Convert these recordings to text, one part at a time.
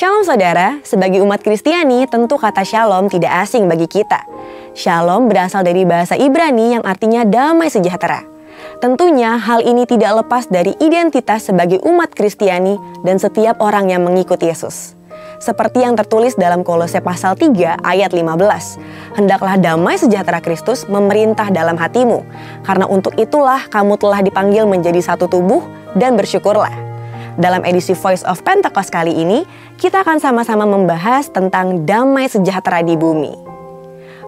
Shalom saudara, sebagai umat Kristiani tentu kata shalom tidak asing bagi kita. Shalom berasal dari bahasa Ibrani yang artinya damai sejahtera. Tentunya hal ini tidak lepas dari identitas sebagai umat Kristiani dan setiap orang yang mengikuti Yesus. Seperti yang tertulis dalam Kolose pasal 3 ayat 15. Hendaklah damai sejahtera Kristus memerintah dalam hatimu, karena untuk itulah kamu telah dipanggil menjadi satu tubuh dan bersyukurlah. Dalam edisi Voice of Pentecost kali ini, kita akan sama-sama membahas tentang damai sejahtera di bumi.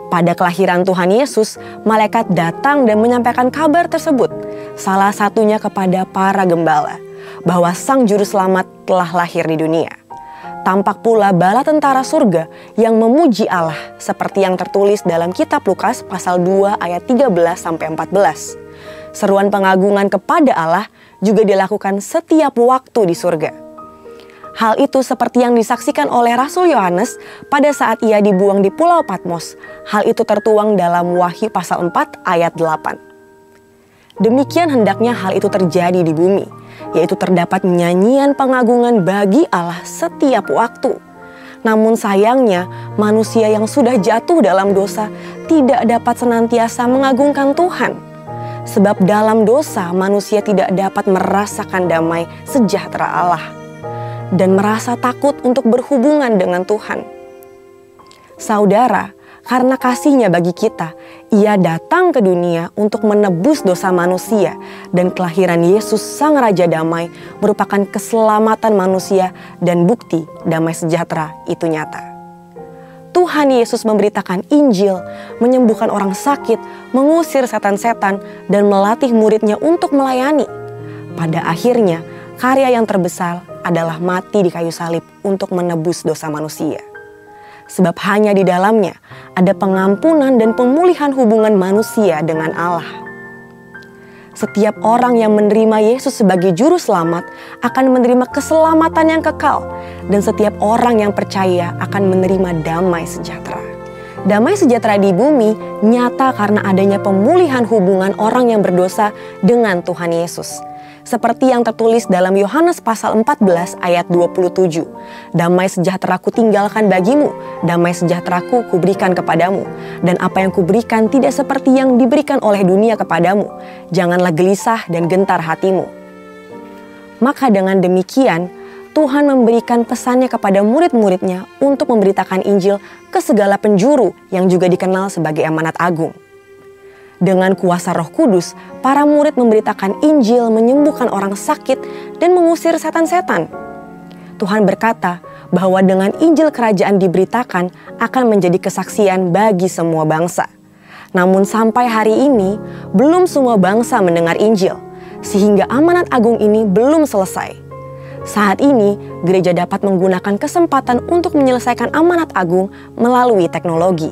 Pada kelahiran Tuhan Yesus, malaikat datang dan menyampaikan kabar tersebut, salah satunya kepada para gembala, bahwa Sang Juru Selamat telah lahir di dunia. Tampak pula bala tentara surga yang memuji Allah, seperti yang tertulis dalam kitab Lukas pasal 2 ayat 13-14. Seruan pengagungan kepada Allah juga dilakukan setiap waktu di surga. Hal itu seperti yang disaksikan oleh Rasul Yohanes pada saat ia dibuang di Pulau Patmos. Hal itu tertuang dalam Wahyu pasal 4 ayat 8. Demikian hendaknya hal itu terjadi di bumi, yaitu terdapat nyanyian pengagungan bagi Allah setiap waktu. Namun sayangnya manusia yang sudah jatuh dalam dosa tidak dapat senantiasa mengagungkan Tuhan. Sebab dalam dosa manusia tidak dapat merasakan damai sejahtera Allah dan merasa takut untuk berhubungan dengan Tuhan. Saudara, karena kasih-Nya bagi kita, Ia datang ke dunia untuk menebus dosa manusia, dan kelahiran Yesus Sang Raja Damai merupakan keselamatan manusia dan bukti damai sejahtera itu nyata. Tuhan Yesus memberitakan Injil, menyembuhkan orang sakit, mengusir setan-setan, dan melatih murid-Nya untuk melayani. Pada akhirnya, karya yang terbesar adalah mati di kayu salib untuk menebus dosa manusia. Sebab hanya di dalamnya ada pengampunan dan pemulihan hubungan manusia dengan Allah. Setiap orang yang menerima Yesus sebagai Juru Selamat akan menerima keselamatan yang kekal, dan setiap orang yang percaya akan menerima damai sejahtera. Damai sejahtera di bumi nyata karena adanya pemulihan hubungan orang yang berdosa dengan Tuhan Yesus. Seperti yang tertulis dalam Yohanes pasal 14 ayat 27. Damai sejahtera-Ku tinggalkan bagimu, damai sejahtera-Ku kuberikan kepadamu. Dan apa yang kuberikan tidak seperti yang diberikan oleh dunia kepadamu. Janganlah gelisah dan gentar hatimu. Maka dengan demikian, Tuhan memberikan pesannya kepada murid-murid-Nya untuk memberitakan Injil ke segala penjuru yang juga dikenal sebagai amanat agung. Dengan kuasa Roh Kudus, para murid memberitakan Injil, menyembuhkan orang sakit, dan mengusir setan-setan. Tuhan berkata bahwa dengan Injil kerajaan diberitakan akan menjadi kesaksian bagi semua bangsa. Namun sampai hari ini, belum semua bangsa mendengar Injil, sehingga amanat agung ini belum selesai. Saat ini, gereja dapat menggunakan kesempatan untuk menyelesaikan amanat agung melalui teknologi.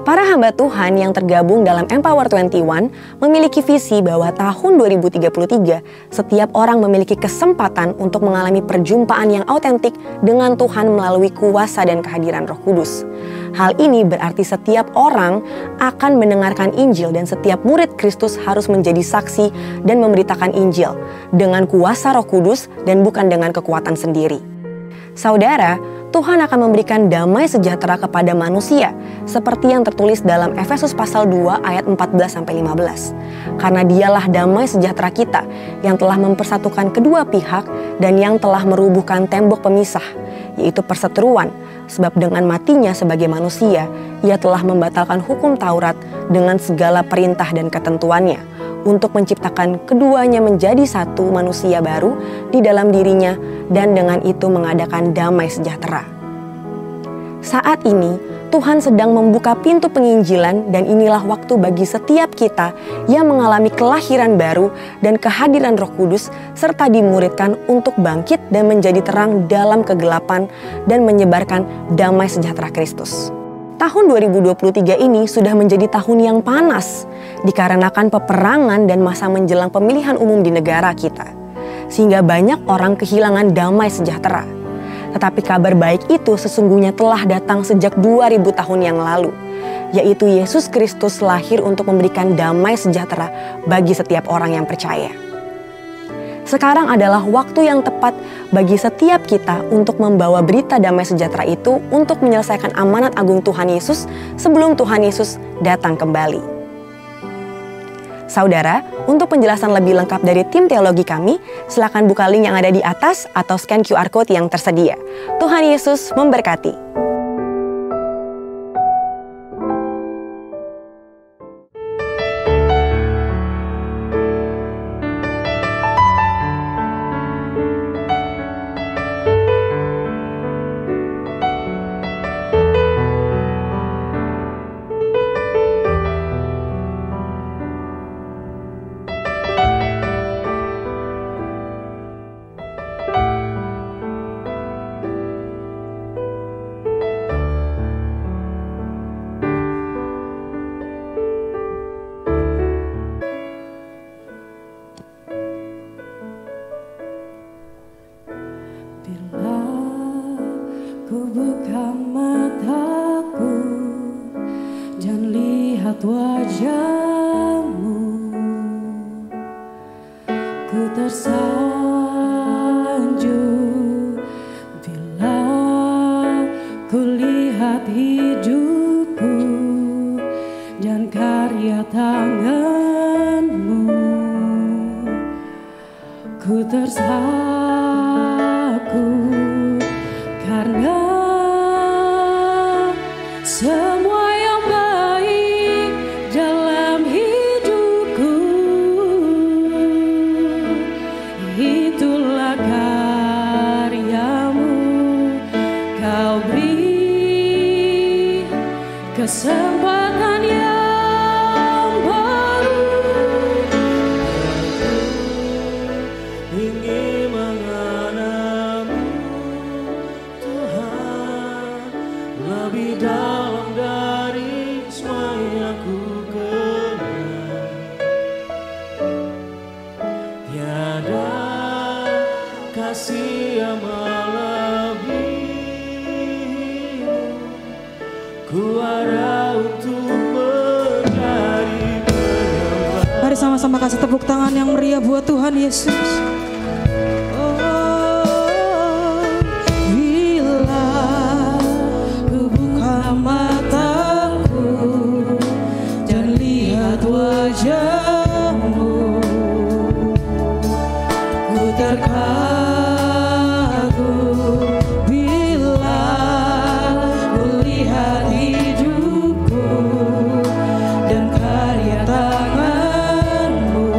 Para hamba Tuhan yang tergabung dalam Empower 21 memiliki visi bahwa tahun 2033 setiap orang memiliki kesempatan untuk mengalami perjumpaan yang autentik dengan Tuhan melalui kuasa dan kehadiran Roh Kudus. Hal ini berarti setiap orang akan mendengarkan Injil dan setiap murid Kristus harus menjadi saksi dan memberitakan Injil dengan kuasa Roh Kudus dan bukan dengan kekuatan sendiri. Saudara, Tuhan akan memberikan damai sejahtera kepada manusia, seperti yang tertulis dalam Efesus pasal 2 ayat 14-15. Karena Dialah damai sejahtera kita, yang telah mempersatukan kedua pihak dan yang telah merubuhkan tembok pemisah, yaitu perseteruan, sebab dengan matinya sebagai manusia, Ia telah membatalkan hukum Taurat dengan segala perintah dan ketentuannya, untuk menciptakan keduanya menjadi satu manusia baru di dalam dirinya, dan dengan itu mengadakan damai sejahtera. Saat ini, Tuhan sedang membuka pintu penginjilan, dan inilah waktu bagi setiap kita yang mengalami kelahiran baru dan kehadiran Roh Kudus, serta dimuridkan untuk bangkit dan menjadi terang dalam kegelapan dan menyebarkan damai sejahtera Kristus. Tahun 2023 ini sudah menjadi tahun yang panas, dikarenakan peperangan dan masa menjelang pemilihan umum di negara kita. Sehingga banyak orang kehilangan damai sejahtera. Tetapi kabar baik itu sesungguhnya telah datang sejak 2000 tahun yang lalu, yaitu Yesus Kristus lahir untuk memberikan damai sejahtera bagi setiap orang yang percaya. Sekarang adalah waktu yang tepat bagi setiap kita untuk membawa berita damai sejahtera itu untuk menyelesaikan amanat agung Tuhan Yesus sebelum Tuhan Yesus datang kembali. Saudara, untuk penjelasan lebih lengkap dari tim teologi kami, silakan buka link yang ada di atas atau scan QR Code yang tersedia. Tuhan Yesus memberkati. Ku buka mataku dan lihat wajahmu, ku tersanjung bila ku lihat hidupku dan karya tanganmu. Ku tersaku karena semua yang baik dalam hidupku, itulah karyamu. Kau beri kesempatan yang baru. Aku ingin mengenalmu, Tuhan, lebih dalam dari semua yang ku kenal. Tiada kasih yang melebihimu, ku ada untuk menjadi penyembah. Mari sama-sama kasih tepuk tangan yang meriah buat Tuhan Yesus. Wajahmu, ku terkagum bila ku lihat hidupku dan karya tanganmu.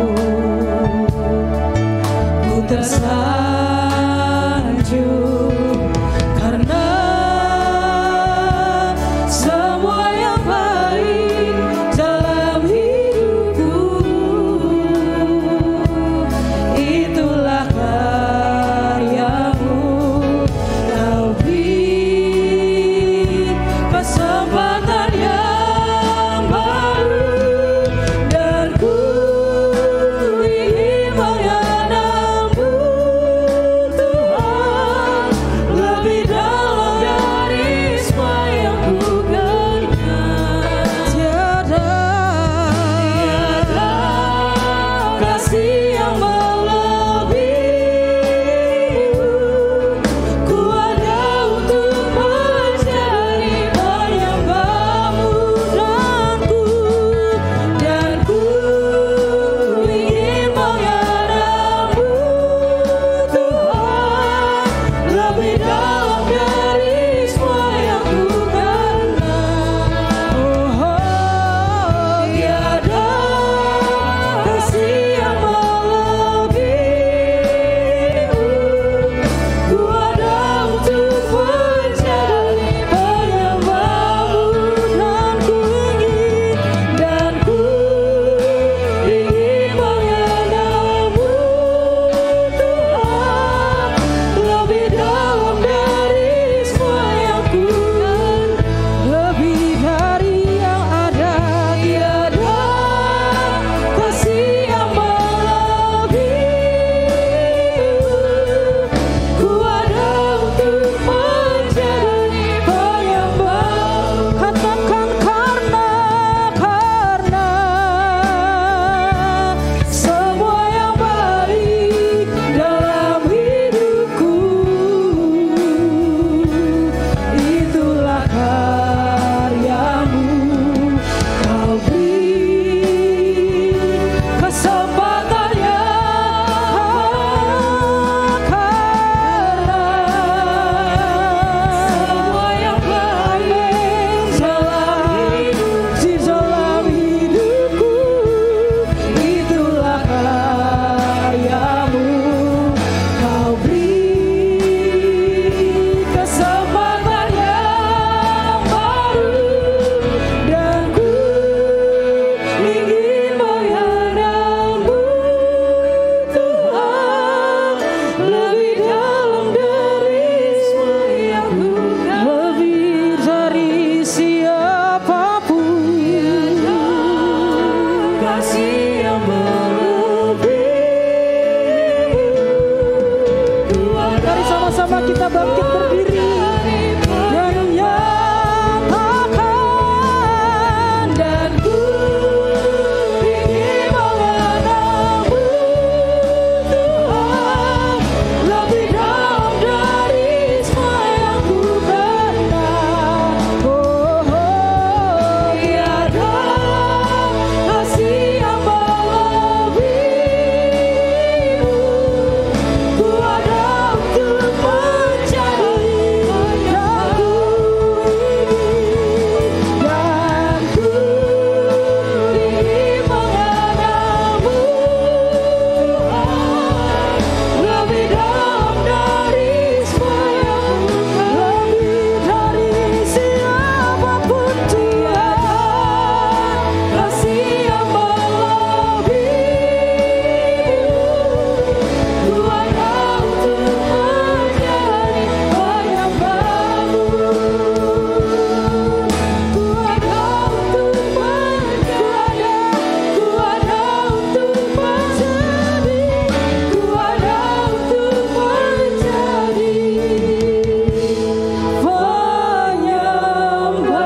bersama-sama kita bangkit berdiri dan nyatakan dan ku ingin mengenalmu Tuhan lebih dalam dari semua yang ku kenal. Oh, oh, tiada kasih yang melebihimu. Ku ada untuk mencari yang ku ingin dan ku ingin mengenalmu Tuhan lebih dalam dari semua yang ku kenal. Lebih dari siapapun Tuhan kasih yang melebihimu. Ku ada untuk menjadi penyembahmu. Ku ada untuk menjadi, ku ada untuk menjadi, ku ada untuk menjadi penyembahmu.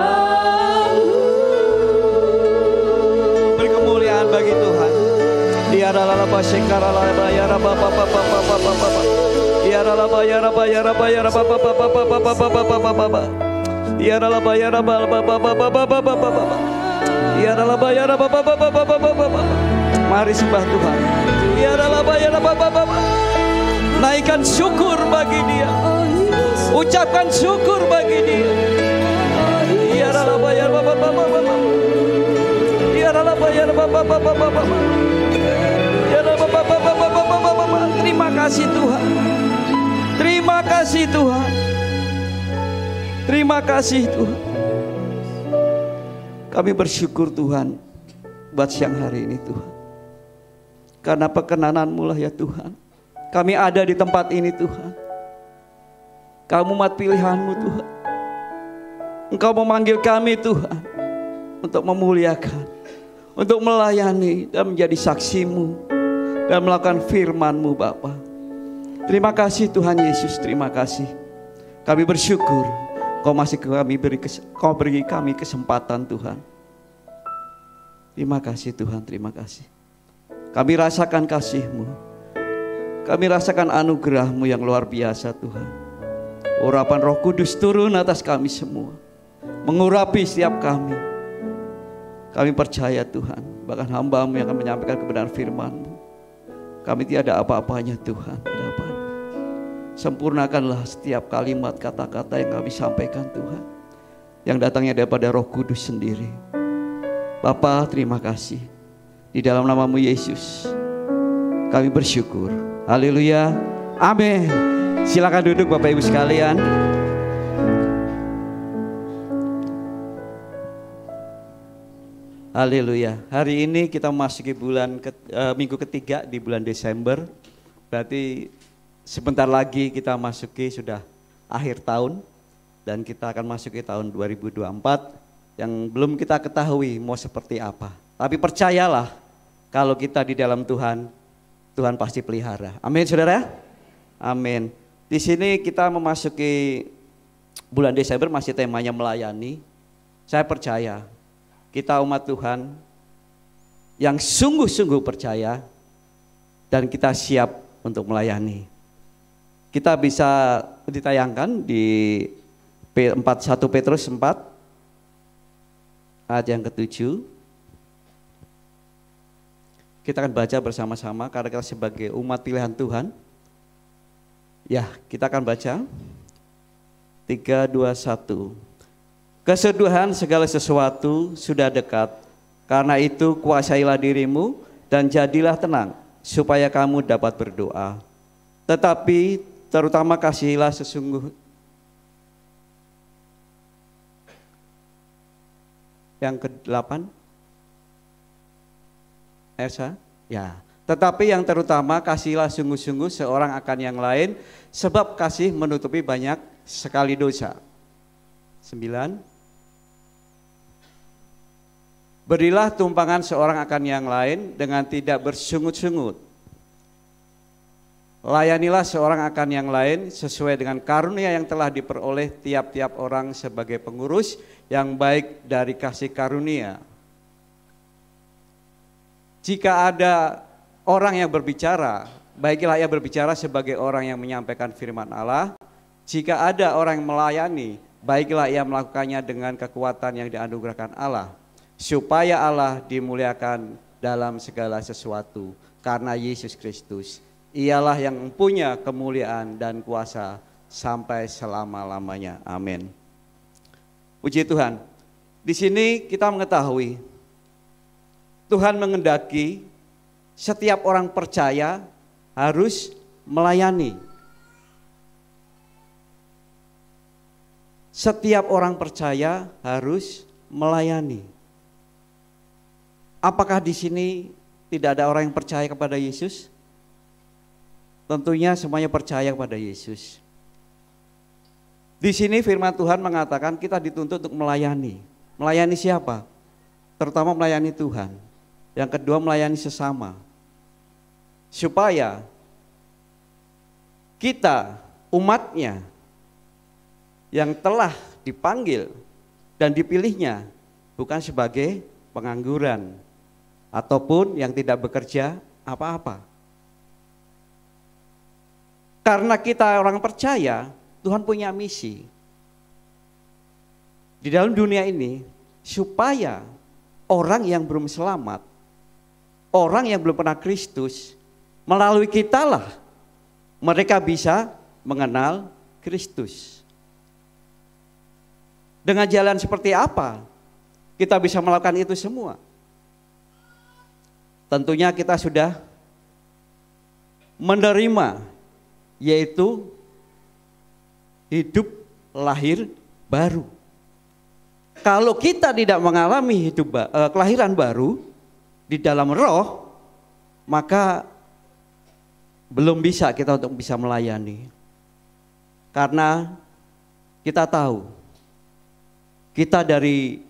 Beri kemuliaan bagi Tuhan. Tiada laba sekara laba ya raba papa papa papa papa. Tiada laba ya raba ya raba ya raba papa papa papa papa papa. Tiada laba ya raba papa papa papa papa. Tiada laba ya raba papa papa papa papa. Mari sembah Tuhan. Tiada laba ya raba papa papa. Naikkan syukur bagi Dia. Ucapkan syukur bagi Dia. Tiada laba ya raba papa papa. Terima kasih Tuhan. Terima kasih Tuhan. Terima kasih Tuhan. Kami bersyukur Tuhan buat siang hari ini Tuhan. Karena perkenanan-Mu lah ya Tuhan. Kami ada di tempat ini Tuhan. Kamu umat pilihan-Mu Tuhan. Engkau memanggil kami Tuhan untuk memuliakan, untuk melayani dan menjadi saksi-Mu dan melakukan firman-Mu Bapa. Terima kasih Tuhan Yesus, terima kasih. Kami bersyukur Kau masih Kau beri kami kesempatan Tuhan. Terima kasih Tuhan, terima kasih. Kami rasakan kasih-Mu. Kami rasakan anugerah-Mu yang luar biasa Tuhan. Urapan Roh Kudus turun atas kami semua, mengurapi setiap kami. Kami percaya Tuhan, bahkan hamba-Mu yang akan menyampaikan kebenaran firman-Mu. Kami tiada apa-apanya Tuhan. Sempurnakanlah setiap kalimat kata-kata yang kami sampaikan Tuhan, yang datangnya daripada Roh Kudus sendiri. Bapa, terima kasih. Di dalam nama-Mu Yesus kami bersyukur. Haleluya, amin. Silakan duduk Bapak Ibu sekalian. Haleluya. Hari ini kita memasuki minggu ketiga di bulan Desember. Berarti sebentar lagi kita masuki sudah akhir tahun. Dan kita akan masuki tahun 2024 yang belum kita ketahui mau seperti apa. Tapi percayalah, kalau kita di dalam Tuhan, Tuhan pasti pelihara. Amin saudara. Amin. Di sini kita memasuki bulan Desember, masih temanya melayani. Saya percaya kita umat Tuhan yang sungguh-sungguh percaya dan kita siap untuk melayani. Kita bisa ditayangkan di 1 Petrus 4 ayat yang ke-7. Kita akan baca bersama-sama karena kita sebagai umat pilihan Tuhan. Ya, kita akan baca 3, 2, 1. Kesudahan segala sesuatu sudah dekat. Karena itu kuasailah dirimu dan jadilah tenang supaya kamu dapat berdoa. Tetapi terutama kasihilah sesungguh. Yang ke-8 Esa? Ya. Tetapi yang terutama kasihilah sungguh-sungguh seorang akan yang lain, sebab kasih menutupi banyak sekali dosa. 9. Berilah tumpangan seorang akan yang lain dengan tidak bersungut-sungut. Layanilah seorang akan yang lain sesuai dengan karunia yang telah diperoleh tiap-tiap orang sebagai pengurus yang baik dari kasih karunia. Jika ada orang yang berbicara, baiklah ia berbicara sebagai orang yang menyampaikan firman Allah. Jika ada orang yang melayani, baiklah ia melakukannya dengan kekuatan yang dianugerahkan Allah, supaya Allah dimuliakan dalam segala sesuatu. Karena Yesus Kristus, ialah yang mempunyai kemuliaan dan kuasa sampai selama-lamanya. Amin. Puji Tuhan. Di sini kita mengetahui Tuhan mengendaki setiap orang percaya harus melayani. Setiap orang percaya harus melayani. Apakah di sini tidak ada orang yang percaya kepada Yesus? Tentunya semuanya percaya kepada Yesus. Di sini firman Tuhan mengatakan kita dituntut untuk melayani. Melayani siapa? Terutama melayani Tuhan. Yang kedua melayani sesama. Supaya kita umatnya yang telah dipanggil dan dipilihnya bukan sebagai pengangguran ataupun yang tidak bekerja apa-apa. Karena kita orang percaya, Tuhan punya misi di dalam dunia ini supaya orang yang belum selamat, orang yang belum pernah Kristus, melalui kitalah mereka bisa mengenal Kristus. Dengan jalan seperti apa kita bisa melakukan itu semua? Tentunya kita sudah menerima, yaitu hidup lahir baru. Kalau kita tidak mengalami kelahiran baru di dalam roh, maka belum bisa kita untuk bisa melayani. Karena kita tahu, kita dari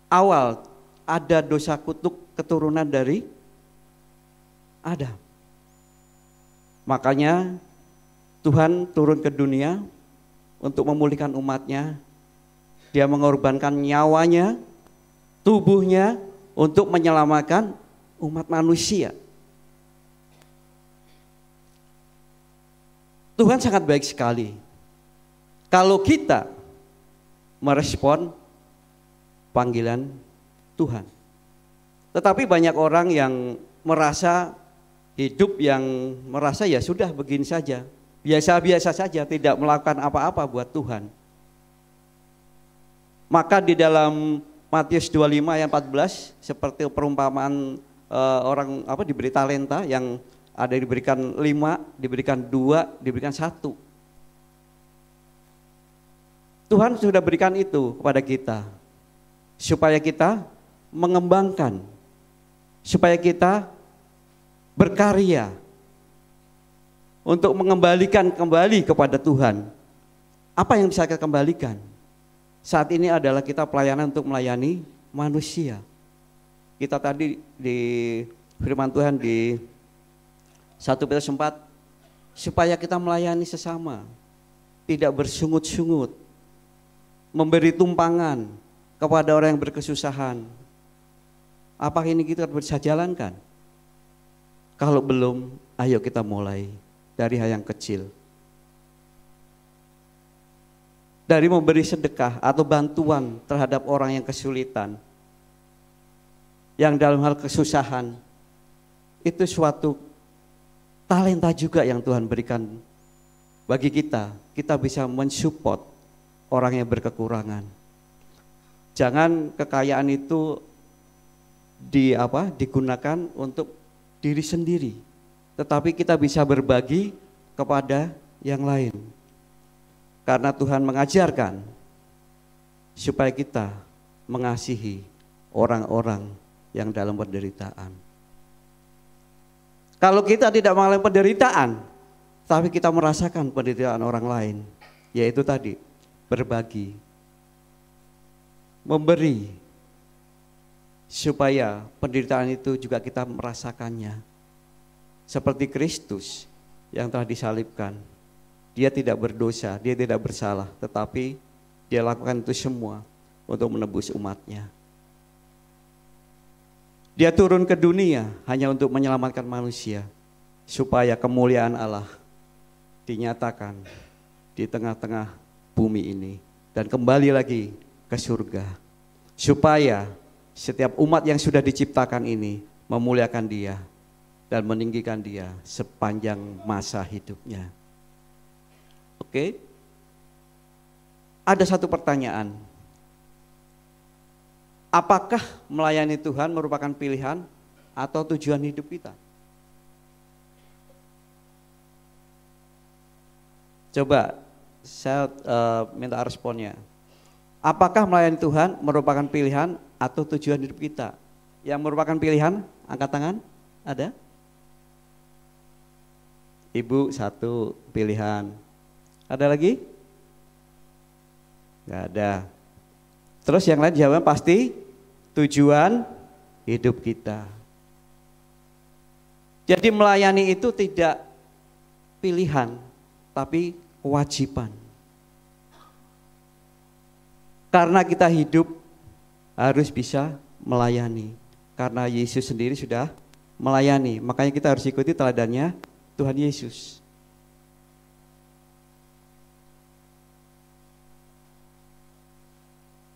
awal ada dosa kutuk keturunan dari Adam. Makanya Tuhan turun ke dunia untuk memulihkan umatnya. Dia mengorbankan nyawanya, tubuhnya untuk menyelamatkan umat manusia. Tuhan sangat baik sekali. Kalau kita merespon panggilan Tuhan. Tetapi banyak orang yang merasa hidup yang merasa ya sudah begini saja. Biasa-biasa saja, tidak melakukan apa-apa buat Tuhan. Maka di dalam Matius 25 ayat 14 seperti perumpamaan orang diberi talenta yang ada yang diberikan 5, diberikan 2, diberikan 1. Tuhan sudah berikan itu kepada kita supaya kita mengembangkan, supaya kita berkarya untuk mengembalikan kembali kepada Tuhan. Apa yang bisa kita kembalikan? Saat ini adalah kita pelayanan untuk melayani manusia. Kita tadi di firman Tuhan di 1 Petrus 4, supaya kita melayani sesama, tidak bersungut-sungut, memberi tumpangan kepada orang yang berkesusahan. Apa ini kita bisa jalankan? Kalau belum, ayo kita mulai dari hal yang kecil. Dari memberi sedekah atau bantuan terhadap orang yang kesulitan, yang dalam hal kesusahan, itu suatu talenta juga yang Tuhan berikan bagi kita. Kita bisa mensupport orang yang berkekurangan. Jangan kekayaan itu digunakan untuk diri sendiri, tetapi kita bisa berbagi kepada yang lain. Karena Tuhan mengajarkan supaya kita mengasihi orang-orang yang dalam penderitaan. Kalau kita tidak mengalami penderitaan, tapi kita merasakan penderitaan orang lain, yaitu tadi berbagi, memberi, supaya penderitaan itu juga kita merasakannya. Seperti Kristus, yang telah disalibkan. Dia tidak berdosa, dia tidak bersalah, tetapi dia lakukan itu semua untuk menebus umatnya. Dia turun ke dunia hanya untuk menyelamatkan manusia, supaya kemuliaan Allah dinyatakan di tengah-tengah bumi ini dan kembali lagi ke surga, supaya setiap umat yang sudah diciptakan ini memuliakan Dia dan meninggikan Dia sepanjang masa hidupnya. Oke? Ada satu pertanyaan. Apakah melayani Tuhan merupakan pilihan atau tujuan hidup kita? Coba saya minta responnya. Apakah melayani Tuhan merupakan pilihan atau tujuan hidup kita? Yang merupakan pilihan, angkat tangan. Ada? Ibu satu pilihan. Ada lagi? Gak ada. Terus yang lain jawabnya pasti tujuan hidup kita. Jadi melayani itu tidak pilihan, tapi kewajiban. Karena kita hidup harus bisa melayani. Karena Yesus sendiri sudah melayani. Makanya kita harus ikuti teladannya Tuhan Yesus.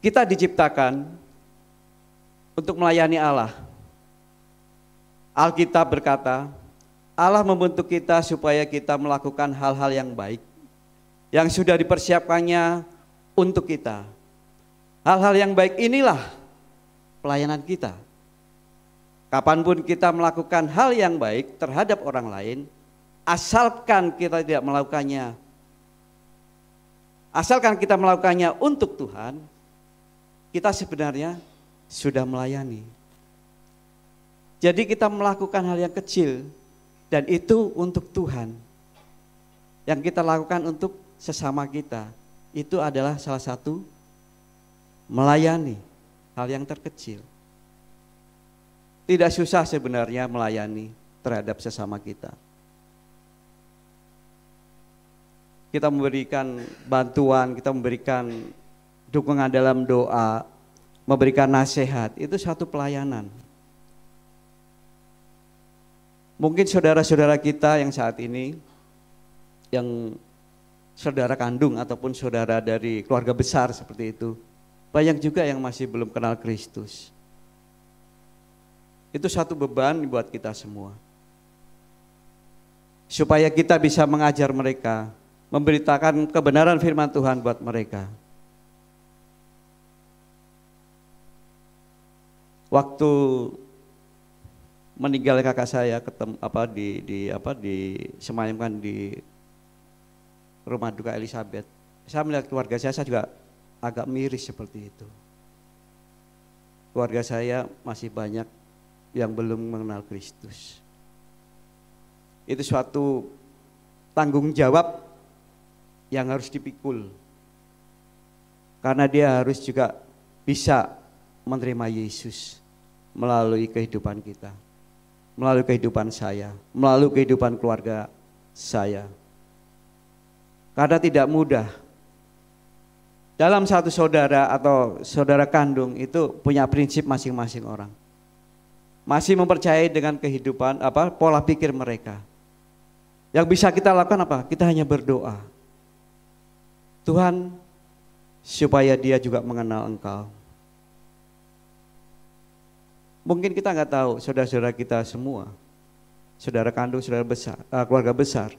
Kita diciptakan untuk melayani Allah. Alkitab berkata, Allah membentuk kita supaya kita melakukan hal-hal yang baik, yang sudah dipersiapkannya untuk kita. Hal-hal yang baik inilah pelayanan kita. Kapanpun kita melakukan hal yang baik terhadap orang lain, asalkan kita tidak melakukannya, asalkan kita melakukannya untuk Tuhan, kita sebenarnya sudah melayani. Jadi kita melakukan hal yang kecil dan itu untuk Tuhan. Yang kita lakukan untuk sesama kita, itu adalah salah satu melayani, hal yang terkecil. Tidak susah sebenarnya melayani terhadap sesama kita. Kita memberikan bantuan, kita memberikan dukungan dalam doa, memberikan nasihat, itu satu pelayanan. Mungkin saudara-saudara kita yang saat ini, yang saudara kandung ataupun saudara dari keluarga besar seperti itu, banyak juga yang masih belum kenal Kristus. Itu satu beban buat kita semua. Supaya kita bisa mengajar mereka, memberitakan kebenaran firman Tuhan buat mereka. Waktu meninggal kakak saya disemayamkan di rumah duka Elizabeth. Saya melihat keluarga saya juga agak miris seperti itu. Keluarga saya masih banyak yang belum mengenal Kristus. Itu suatu tanggung jawab yang harus dipikul. Karena dia harus juga bisa menerima Yesus melalui kehidupan kita, melalui kehidupan saya, melalui kehidupan keluarga saya. Karena tidak mudah. Dalam satu saudara atau saudara kandung itu punya prinsip masing-masing orang. Masih mempercayai dengan kehidupan pola pikir mereka. Yang bisa kita lakukan apa? Kita hanya berdoa. Tuhan, supaya dia juga mengenal Engkau. Mungkin kita nggak tahu, saudara-saudara kita semua, saudara kandung, saudara besar, keluarga besar,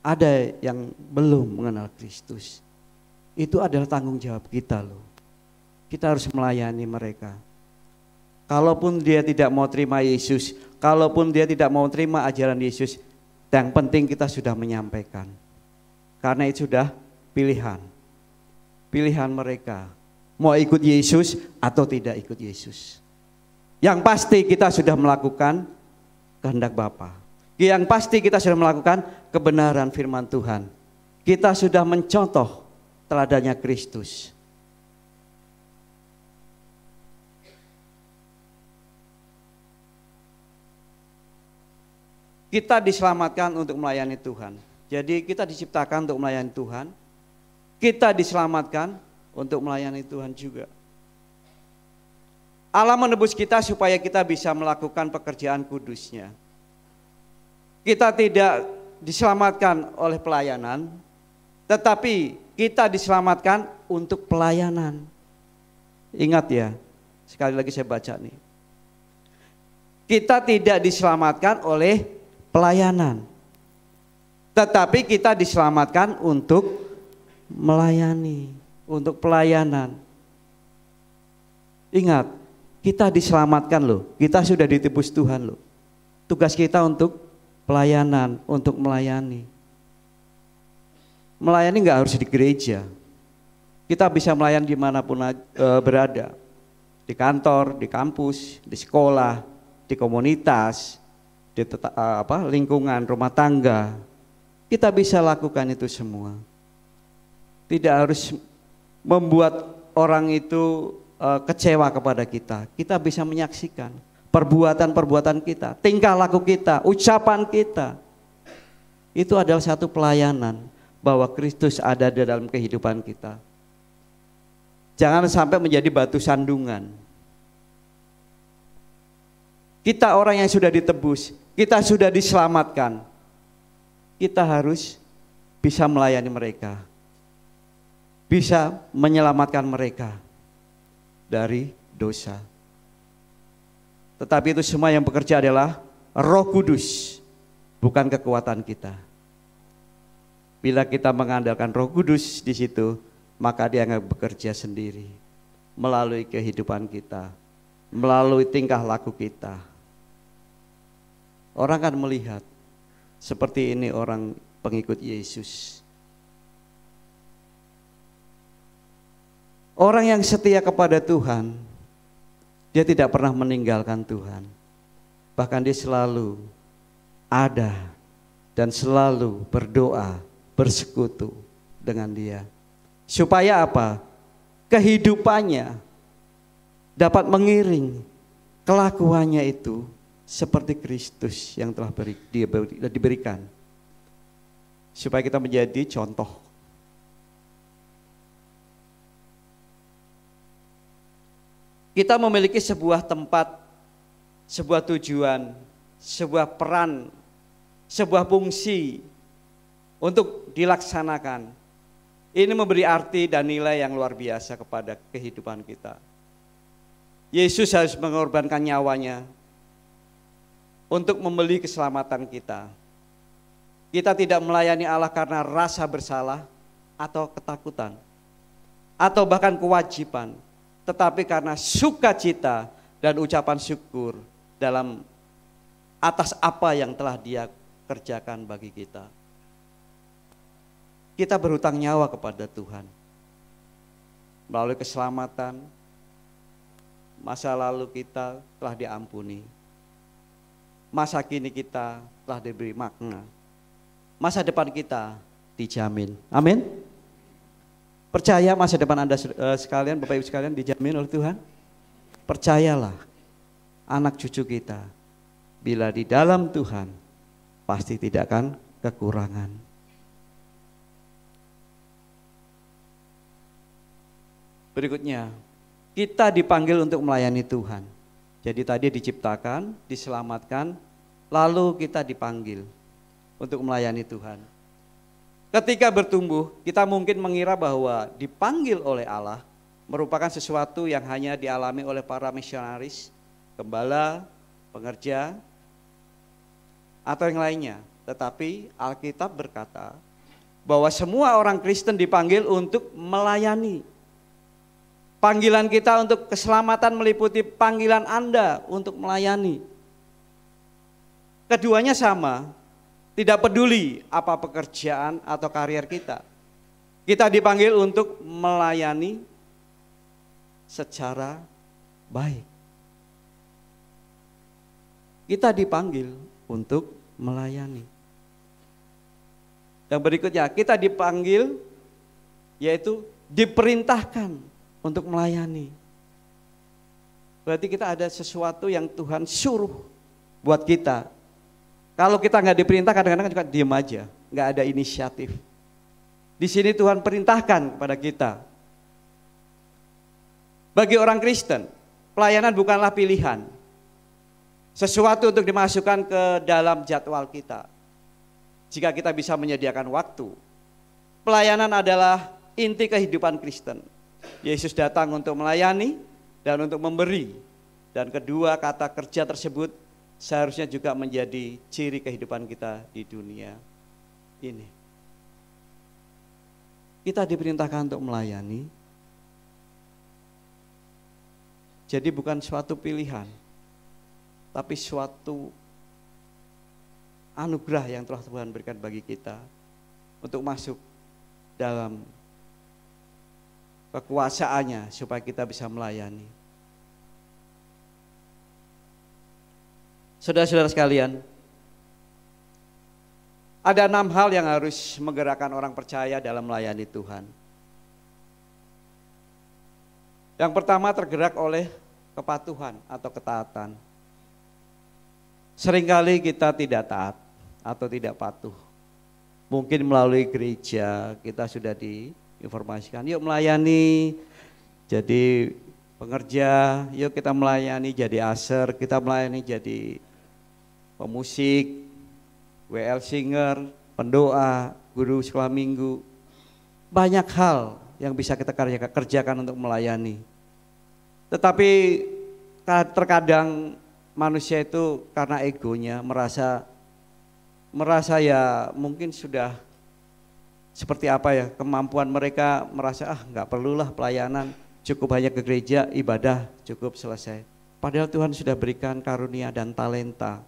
ada yang belum mengenal Kristus. Itu adalah tanggung jawab kita loh. Kita harus melayani mereka. Kalaupun dia tidak mau terima Yesus, kalaupun dia tidak mau terima ajaran Yesus, yang penting kita sudah menyampaikan. Karena itu sudah pilihan. Pilihan mereka, mau ikut Yesus atau tidak ikut Yesus. Yang pasti kita sudah melakukan kehendak Bapa. Yang pasti kita sudah melakukan kebenaran firman Tuhan. Kita sudah mencontoh teladannya Kristus. kita diselamatkan untuk melayani Tuhan. Jadi kita diciptakan untuk melayani Tuhan. Kita diselamatkan untuk melayani Tuhan juga. Allah menebus kita supaya kita bisa melakukan pekerjaan kudusnya. Kita tidak diselamatkan oleh pelayanan, tetapi kita diselamatkan untuk pelayanan. Ingat ya, sekali lagi saya baca nih. Kita tidak diselamatkan oleh pelayanan, tetapi kita diselamatkan untuk melayani, untuk pelayanan. Ingat, kita diselamatkan loh, kita sudah ditebus Tuhan loh. Tugas kita untuk pelayanan, untuk melayani. Melayani nggak harus di gereja. Kita bisa melayani dimanapun berada. Di kantor, di kampus, di sekolah, di komunitas, di lingkungan rumah tangga. Kita bisa lakukan itu semua. Tidak harus membuat orang itu kecewa kepada kita. Kita bisa menyaksikan perbuatan-perbuatan kita, tingkah laku kita, ucapan kita. Itu adalah satu pelayanan bahwa Kristus ada di dalam kehidupan kita. Jangan sampai menjadi batu sandungan. Kita orang yang sudah ditebus, kita sudah diselamatkan. Kita harus bisa melayani mereka. Bisa menyelamatkan mereka dari dosa. Tetapi itu semua yang bekerja adalah Roh Kudus, bukan kekuatan kita. Bila kita mengandalkan Roh Kudus di situ, maka Dia akan bekerja sendiri melalui kehidupan kita, melalui tingkah laku kita. Orang akan melihat seperti ini orang pengikut Yesus. Orang yang setia kepada Tuhan, dia tidak pernah meninggalkan Tuhan. Bahkan dia selalu ada dan selalu berdoa, bersekutu dengan Dia. Supaya apa? Kehidupannya dapat mengiring kelakuannya itu seperti Kristus yang telah diberikan. Supaya kita menjadi contoh. Kita memiliki sebuah tempat, sebuah tujuan, sebuah peran, sebuah fungsi untuk dilaksanakan. Ini memberi arti dan nilai yang luar biasa kepada kehidupan kita. Yesus harus mengorbankan nyawanya untuk membeli keselamatan kita. Kita tidak melayani Allah karena rasa bersalah atau ketakutan, atau bahkan kewajiban, tetapi karena sukacita dan ucapan syukur dalam atas apa yang telah Dia kerjakan bagi kita. Kita berhutang nyawa kepada Tuhan. Melalui keselamatan, masa lalu kita telah diampuni. Masa kini kita telah diberi makna. Masa depan kita dijamin. Amin. Percaya masa depan Anda sekalian, Bapak Ibu sekalian, dijamin oleh Tuhan? Percayalah, anak cucu kita, bila di dalam Tuhan, pasti tidak akan kekurangan. Berikutnya, kita dipanggil untuk melayani Tuhan. Jadi tadi diciptakan, diselamatkan, lalu kita dipanggil untuk melayani Tuhan. Ketika bertumbuh, kita mungkin mengira bahwa dipanggil oleh Allah merupakan sesuatu yang hanya dialami oleh para misionaris, gembala, pengerja, atau yang lainnya. Tetapi Alkitab berkata bahwa semua orang Kristen dipanggil untuk melayani. Panggilan kita untuk keselamatan meliputi panggilan Anda untuk melayani. Keduanya sama, tidak peduli apa pekerjaan atau karier kita. Kita dipanggil untuk melayani secara baik. Kita dipanggil untuk melayani. Yang berikutnya, kita dipanggil yaitu diperintahkan untuk melayani. Berarti kita ada sesuatu yang Tuhan suruh buat kita. Kalau kita nggak diperintah, kadang-kadang juga diem aja, nggak ada inisiatif. Di sini Tuhan perintahkan kepada kita. Bagi orang Kristen, pelayanan bukanlah pilihan. Sesuatu untuk dimasukkan ke dalam jadwal kita. Jika kita bisa menyediakan waktu. Pelayanan adalah inti kehidupan Kristen. Yesus datang untuk melayani dan untuk memberi. Dan kedua kata kerja tersebut seharusnya juga menjadi ciri kehidupan kita di dunia ini. Kita diperintahkan untuk melayani. Jadi bukan suatu pilihan, tapi suatu anugerah yang telah Tuhan berikan bagi kita untuk masuk dalam kekuasaannya supaya kita bisa melayani. Saudara-saudara sekalian, ada 6 hal yang harus menggerakkan orang percaya dalam melayani Tuhan. Yang pertama tergerak oleh kepatuhan atau ketaatan. Seringkali kita tidak taat atau tidak patuh. Mungkin melalui gereja kita sudah diinformasikan, yuk melayani jadi pengerja, yuk kita melayani jadi aser, kita melayani jadi pemusik, WL singer, pendoa, guru sekolah minggu. Banyak hal yang bisa kita kerjakan untuk melayani. Tetapi terkadang manusia itu karena egonya merasa ya mungkin sudah seperti apa ya kemampuan mereka, merasa nggak perlulah pelayanan, cukup hanya ke gereja, ibadah cukup selesai. Padahal Tuhan sudah berikan karunia dan talenta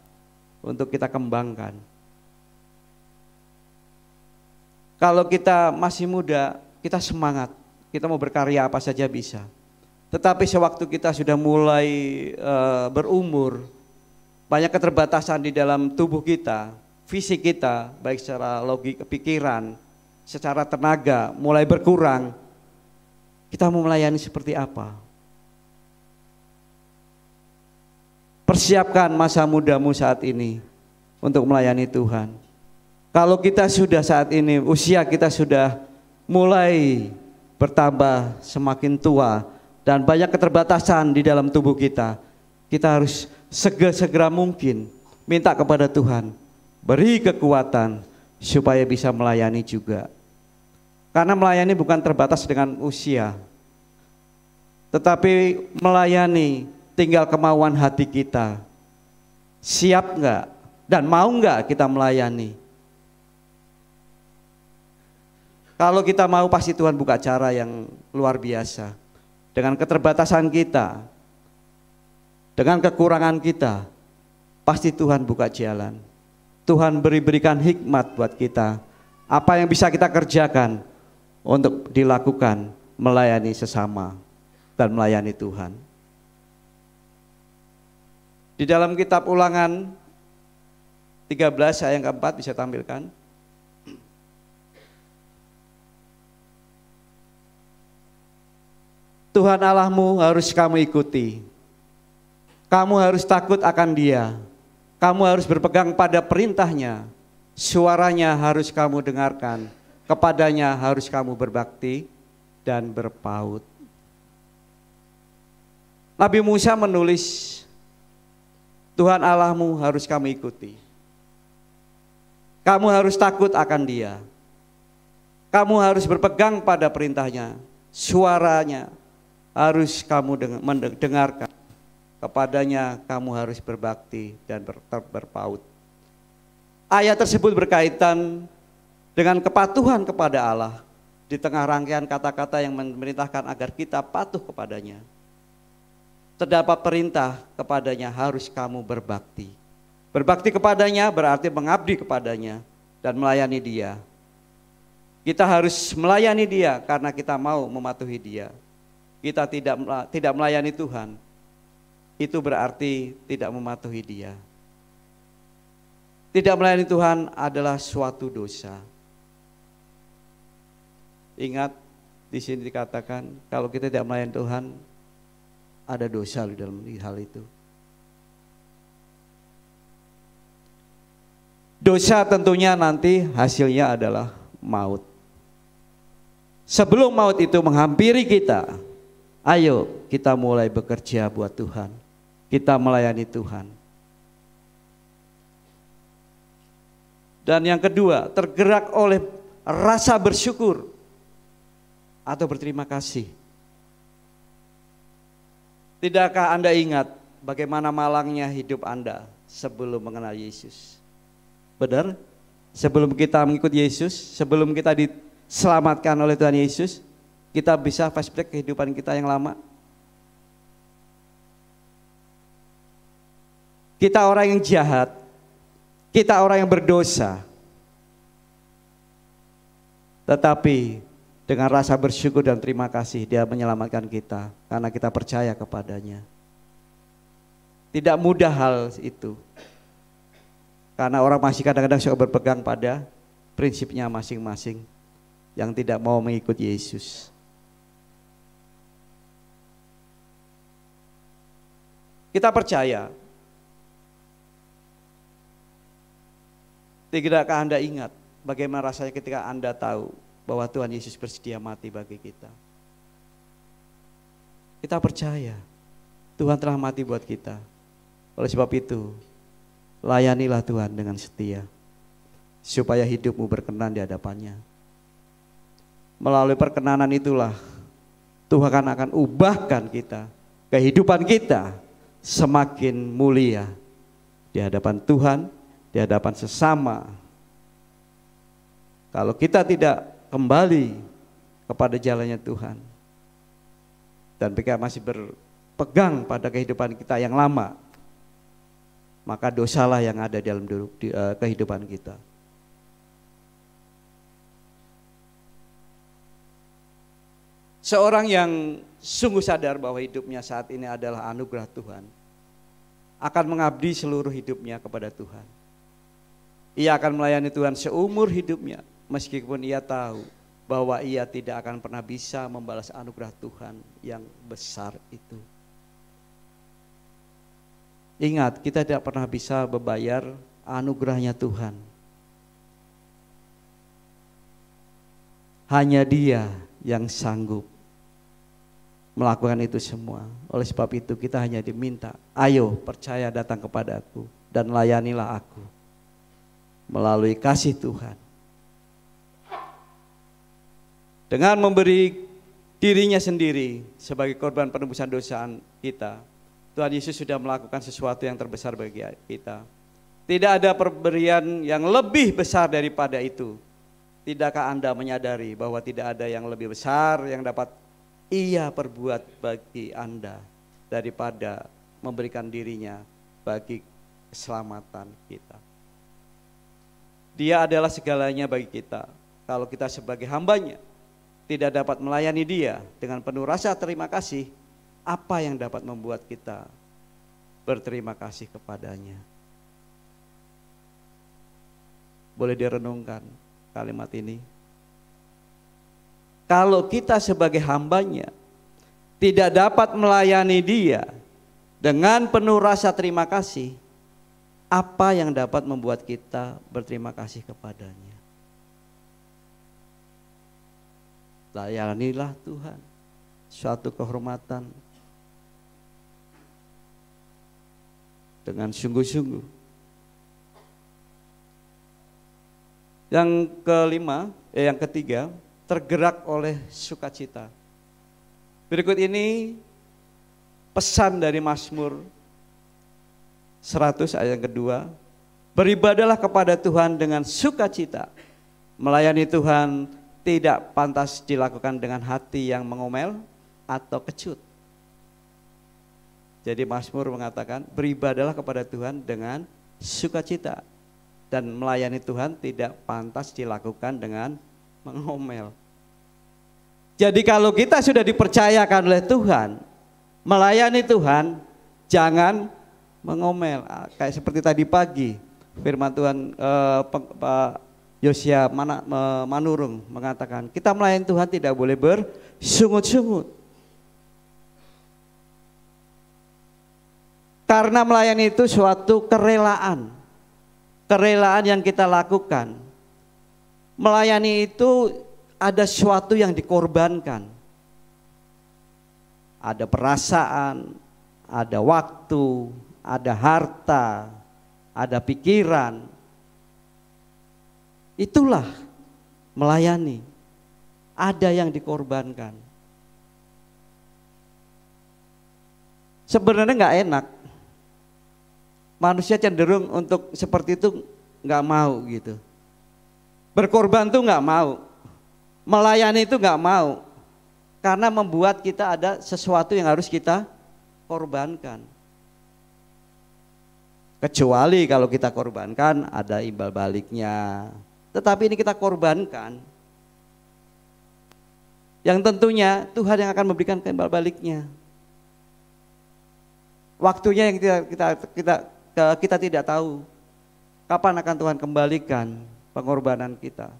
untuk kita kembangkan. Kalau kita masih muda, kita semangat, kita mau berkarya apa saja bisa. Tetapi sewaktu kita sudah mulai berumur, banyak keterbatasan di dalam tubuh kita, fisik kita, baik secara logika, pikiran, secara tenaga mulai berkurang. Kita mau melayani seperti apa? Persiapkan masa mudamu saat ini untuk melayani Tuhan. Kalau kita sudah saat ini, usia kita sudah mulai bertambah semakin tua dan banyak keterbatasan di dalam tubuh kita, kita harus segera mungkin minta kepada Tuhan, beri kekuatan supaya bisa melayani juga. Karena melayani bukan terbatas dengan usia, tetapi melayani tinggal kemauan hati kita. Siap enggak dan mau enggak kita melayani? Kalau kita mau, pasti Tuhan buka cara yang luar biasa. Dengan keterbatasan kita, dengan kekurangan kita, pasti Tuhan buka jalan. Tuhan berikan hikmat buat kita. Apa yang bisa kita kerjakan untuk dilakukan melayani sesama dan melayani Tuhan. Di dalam kitab Ulangan 13 ayat yang keempat bisa tampilkan. Tuhan Allahmu harus kamu ikuti. Kamu harus takut akan Dia. Kamu harus berpegang pada perintahnya. Suaranya harus kamu dengarkan. Kepadanya harus kamu berbakti dan berpaut. Nabi Musa menulis, Tuhan Allahmu harus kamu ikuti. Kamu harus takut akan Dia. Kamu harus berpegang pada perintahnya. Suaranya harus kamu mendengarkan. Kepadanya kamu harus berbakti dan berpaut. Ayat tersebut berkaitan dengan kepatuhan kepada Allah. Di tengah rangkaian kata-kata yang memerintahkan agar kita patuh kepadanya, terdapat perintah kepadanya harus kamu berbakti. Berbakti kepadanya berarti mengabdi kepadanya dan melayani Dia. Kita harus melayani Dia karena kita mau mematuhi Dia. Kita tidak melayani Tuhan, itu berarti tidak mematuhi Dia. Tidak melayani Tuhan adalah suatu dosa. Ingat, di sini dikatakan kalau kita tidak melayani Tuhan, ada dosa di dalam hal itu. Dosa tentunya nanti hasilnya adalah maut. Sebelum maut itu menghampiri kita, ayo kita mulai bekerja buat Tuhan. Kita melayani Tuhan. Dan yang kedua, tergerak oleh rasa bersyukur atau berterima kasih. Tidakkah Anda ingat bagaimana malangnya hidup Anda sebelum mengenal Yesus? Benar? Sebelum kita mengikut Yesus, sebelum kita diselamatkan oleh Tuhan Yesus, kita bisa flashback kehidupan kita yang lama. Kita orang yang jahat, kita orang yang berdosa. Tetapi dengan rasa bersyukur dan terima kasih Dia menyelamatkan kita karena kita percaya kepadanya. Tidak mudah hal itu. Karena orang masih kadang-kadang suka berpegang pada prinsipnya masing-masing yang tidak mau mengikut Yesus. Kita percaya. Tidakkah Anda ingat bagaimana rasanya ketika Anda tahu bahwa Tuhan Yesus bersedia mati bagi kita? Kita percaya Tuhan telah mati buat kita. Oleh sebab itu, layanilah Tuhan dengan setia, supaya hidupmu berkenan di hadapannya. Melalui perkenanan itulah Tuhan akan ubahkan kita, kehidupan kita semakin mulia di hadapan Tuhan, di hadapan sesama. Kalau kita tidak kembali kepada jalannya Tuhan dan kita masih berpegang pada kehidupan kita yang lama, maka dosalah yang ada dalam kehidupan kita. Seorang yang sungguh sadar bahwa hidupnya saat ini adalah anugerah Tuhan akan mengabdi seluruh hidupnya kepada Tuhan. Ia akan melayani Tuhan seumur hidupnya, meskipun ia tahu bahwa ia tidak akan pernah bisa membalas anugerah Tuhan yang besar itu. Ingat, kita tidak pernah bisa membayar anugerahnya Tuhan. Hanya Dia yang sanggup melakukan itu semua. Oleh sebab itu kita hanya diminta, ayo percaya datang kepada Aku dan layanilah Aku melalui kasih Tuhan. Dengan memberi dirinya sendiri sebagai korban penebusan dosa kita, Tuhan Yesus sudah melakukan sesuatu yang terbesar bagi kita. Tidak ada pemberian yang lebih besar daripada itu. Tidakkah Anda menyadari bahwa tidak ada yang lebih besar yang dapat Ia perbuat bagi Anda daripada memberikan dirinya bagi keselamatan kita. Dia adalah segalanya bagi kita. Kalau kita sebagai hambanya tidak dapat melayani Dia dengan penuh rasa terima kasih, apa yang dapat membuat kita berterima kasih kepadanya? Boleh direnungkan kalimat ini. Kalau kita sebagai hambanya tidak dapat melayani Dia dengan penuh rasa terima kasih, apa yang dapat membuat kita berterima kasih kepadanya? Layanilah Tuhan, suatu kehormatan dengan sungguh-sungguh. Yang ketiga, tergerak oleh sukacita. Berikut ini pesan dari Mazmur 100 ayat yang kedua. Beribadalah kepada Tuhan dengan sukacita. Melayani Tuhan tidak pantas dilakukan dengan hati yang mengomel atau kecut. Jadi Mazmur mengatakan beribadalah kepada Tuhan dengan sukacita. Dan melayani Tuhan tidak pantas dilakukan dengan mengomel. Jadi kalau kita sudah dipercayakan oleh Tuhan, melayani Tuhan, jangan mengomel. Kayak seperti tadi pagi, firman Tuhan Pak Yosia Manurung mengatakan, kita melayani Tuhan tidak boleh bersungut-sungut. Karena melayani itu suatu kerelaan. kerelaan yang kita lakukan. Melayani itu ada sesuatu yang dikorbankan. Ada perasaan, ada waktu, ada harta, ada pikiran. Itulah melayani. Ada yang dikorbankan. Sebenarnya nggak enak. Manusia cenderung untuk seperti itu nggak mau gitu. Berkorban tuh nggak mau. Melayani itu nggak mau. Karena membuat kita ada sesuatu yang harus kita korbankan. Kecuali kalau kita korbankan ada imbal baliknya. Tetapi ini kita korbankan. Yang tentunya Tuhan yang akan memberikan imbal baliknya. Waktunya yang kita tidak tahu. Kapan akan Tuhan kembalikan pengorbanan kita.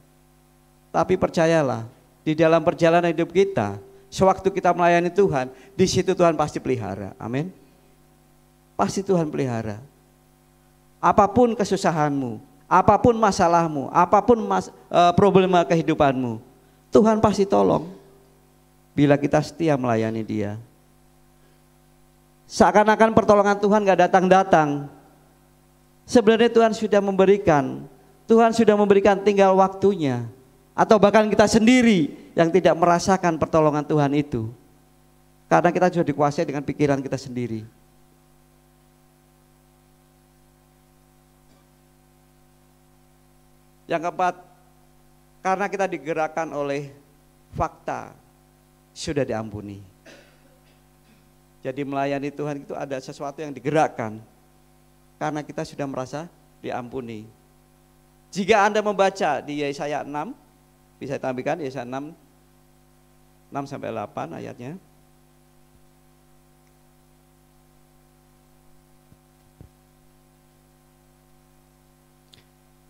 Tapi percayalah, di dalam perjalanan hidup kita, sewaktu kita melayani Tuhan, di situ Tuhan pasti pelihara. Amin. Pasti Tuhan pelihara. Apapun kesusahanmu, apapun masalahmu, apapun problema kehidupanmu, Tuhan pasti tolong. Bila kita setia melayani Dia. Seakan-akan pertolongan Tuhan gak datang-datang. Sebenarnya Tuhan sudah memberikan. Tuhan sudah memberikan, tinggal waktunya. Atau bahkan kita sendiri yang tidak merasakan pertolongan Tuhan itu. Karena kita sudah dikuasai dengan pikiran kita sendiri. Yang keempat, karena kita digerakkan oleh fakta, sudah diampuni. Jadi melayani Tuhan itu ada sesuatu yang digerakkan. Karena kita sudah merasa diampuni. Jika Anda membaca di Yesaya 6, bisa ditampilkan Yesaya 6 sampai 8 ayatnya.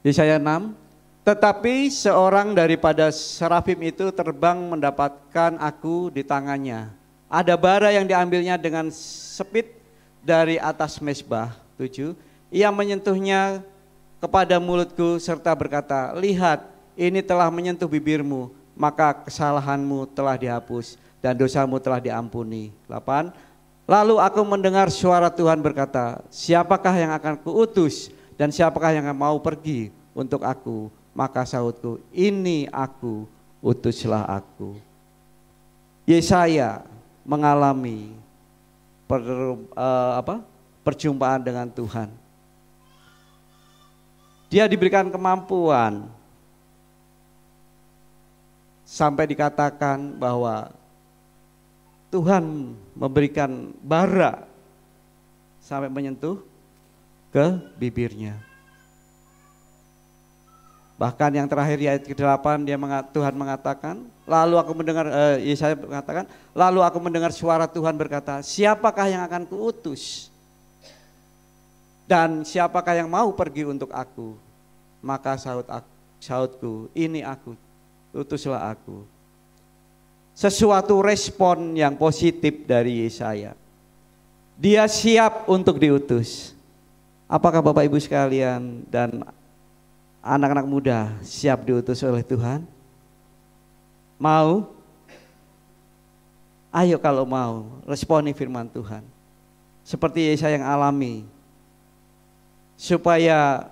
Yesaya 6, tetapi seorang daripada serafim itu terbang mendapatkan aku di tangannya. Ada bara yang diambilnya dengan sepit dari atas mezbah. 7. Ia menyentuhnya kepada mulutku serta berkata, lihat, ini telah menyentuh bibirmu, maka kesalahanmu telah dihapus dan dosamu telah diampuni. 8. Lalu aku mendengar suara Tuhan berkata, siapakah yang akan kuutus dan siapakah yang mau pergi untuk aku? Maka sahutku, ini aku, utuslah aku. Yesaya mengalami perjumpaan dengan Tuhan. Dia diberikan kemampuan sampai dikatakan bahwa Tuhan memberikan bara sampai menyentuh ke bibirnya. Bahkan yang terakhir di ayat ke-8 Tuhan mengatakan, lalu aku mendengar Yesaya mengatakan, lalu aku mendengar suara Tuhan berkata, siapakah yang akan kuutus? Dan siapakah yang mau pergi untuk aku? Maka sahutku, ini aku, utuslah aku. Sesuatu respon yang positif dari Yesaya. Dia siap untuk diutus. Apakah Bapak Ibu sekalian dan anak-anak muda siap diutus oleh Tuhan? Mau? Ayo kalau mau, responi firman Tuhan. Seperti Yesaya yang alami. Supaya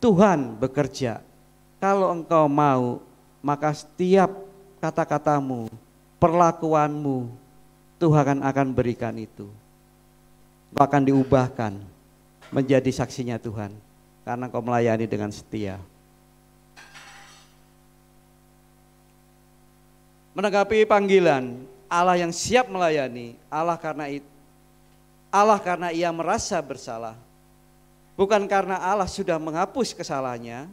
Tuhan bekerja. Kalau engkau mau, maka setiap kata-katamu, perlakuanmu, Tuhan akan berikan itu. Engkau akan diubahkan menjadi saksinya Tuhan. Karena engkau melayani dengan setia. Menanggapi panggilan Allah yang siap melayani, Allah karena ia merasa bersalah. Bukan karena Allah sudah menghapus kesalahannya.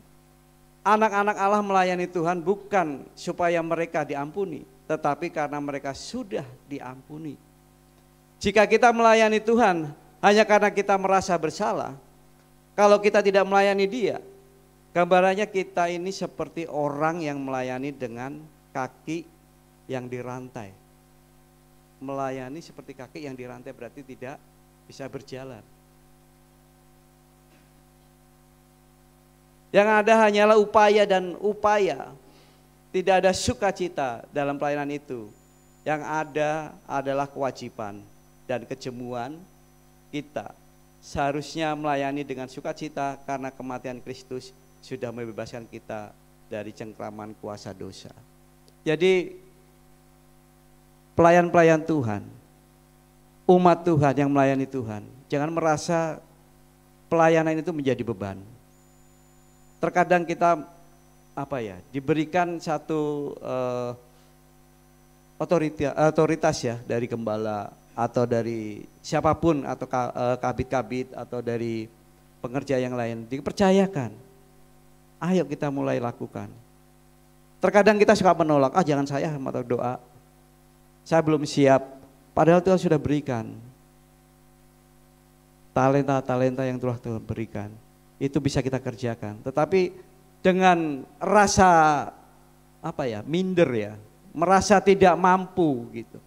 Anak-anak Allah melayani Tuhan bukan supaya mereka diampuni, tetapi karena mereka sudah diampuni. Jika kita melayani Tuhan hanya karena kita merasa bersalah, kalau kita tidak melayani Dia, gambarannya kita ini seperti orang yang melayani dengan kaki yang dirantai. Melayani seperti kaki yang dirantai berarti tidak bisa berjalan. Yang ada hanyalah upaya dan upaya. Tidak ada sukacita dalam pelayanan itu. Yang ada adalah kewajiban dan kejemuan kita. Seharusnya melayani dengan sukacita karena kematian Kristus sudah membebaskan kita dari cengkraman kuasa dosa. Jadi pelayan-pelayan Tuhan, umat Tuhan yang melayani Tuhan, jangan merasa pelayanan itu menjadi beban. Terkadang kita diberikan satu otoritas ya dari gembala atau dari siapapun atau kabit-kabit atau dari pengerja yang lain, dipercayakan. Ayo kita mulai lakukan. Terkadang kita suka menolak, jangan saya atau doa. Saya belum siap, padahal Tuhan sudah berikan. Talenta-talenta yang telah Tuhan berikan, itu bisa kita kerjakan. Tetapi dengan rasa minder ya, merasa tidak mampu gitu.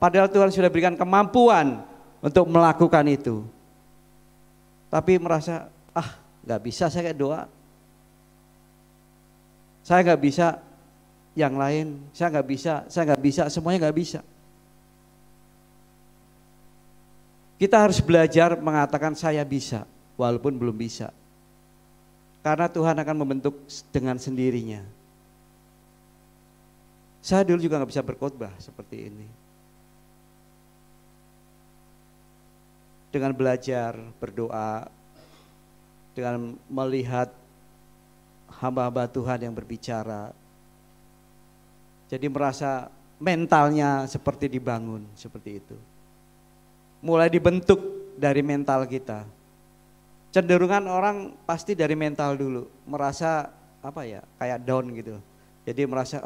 Padahal Tuhan sudah berikan kemampuan untuk melakukan itu. Tapi merasa, gak bisa saya doa. Saya gak bisa yang lain, saya gak bisa, semuanya gak bisa. Kita harus belajar mengatakan saya bisa, walaupun belum bisa. Karena Tuhan akan membentuk dengan sendirinya. Saya dulu juga gak bisa berkhotbah seperti ini. Dengan belajar, berdoa, dengan melihat hamba-hamba Tuhan yang berbicara. Jadi merasa mentalnya seperti dibangun, seperti itu. Mulai dibentuk dari mental kita. Cenderungan orang pasti dari mental dulu, merasa kayak down gitu. Jadi merasa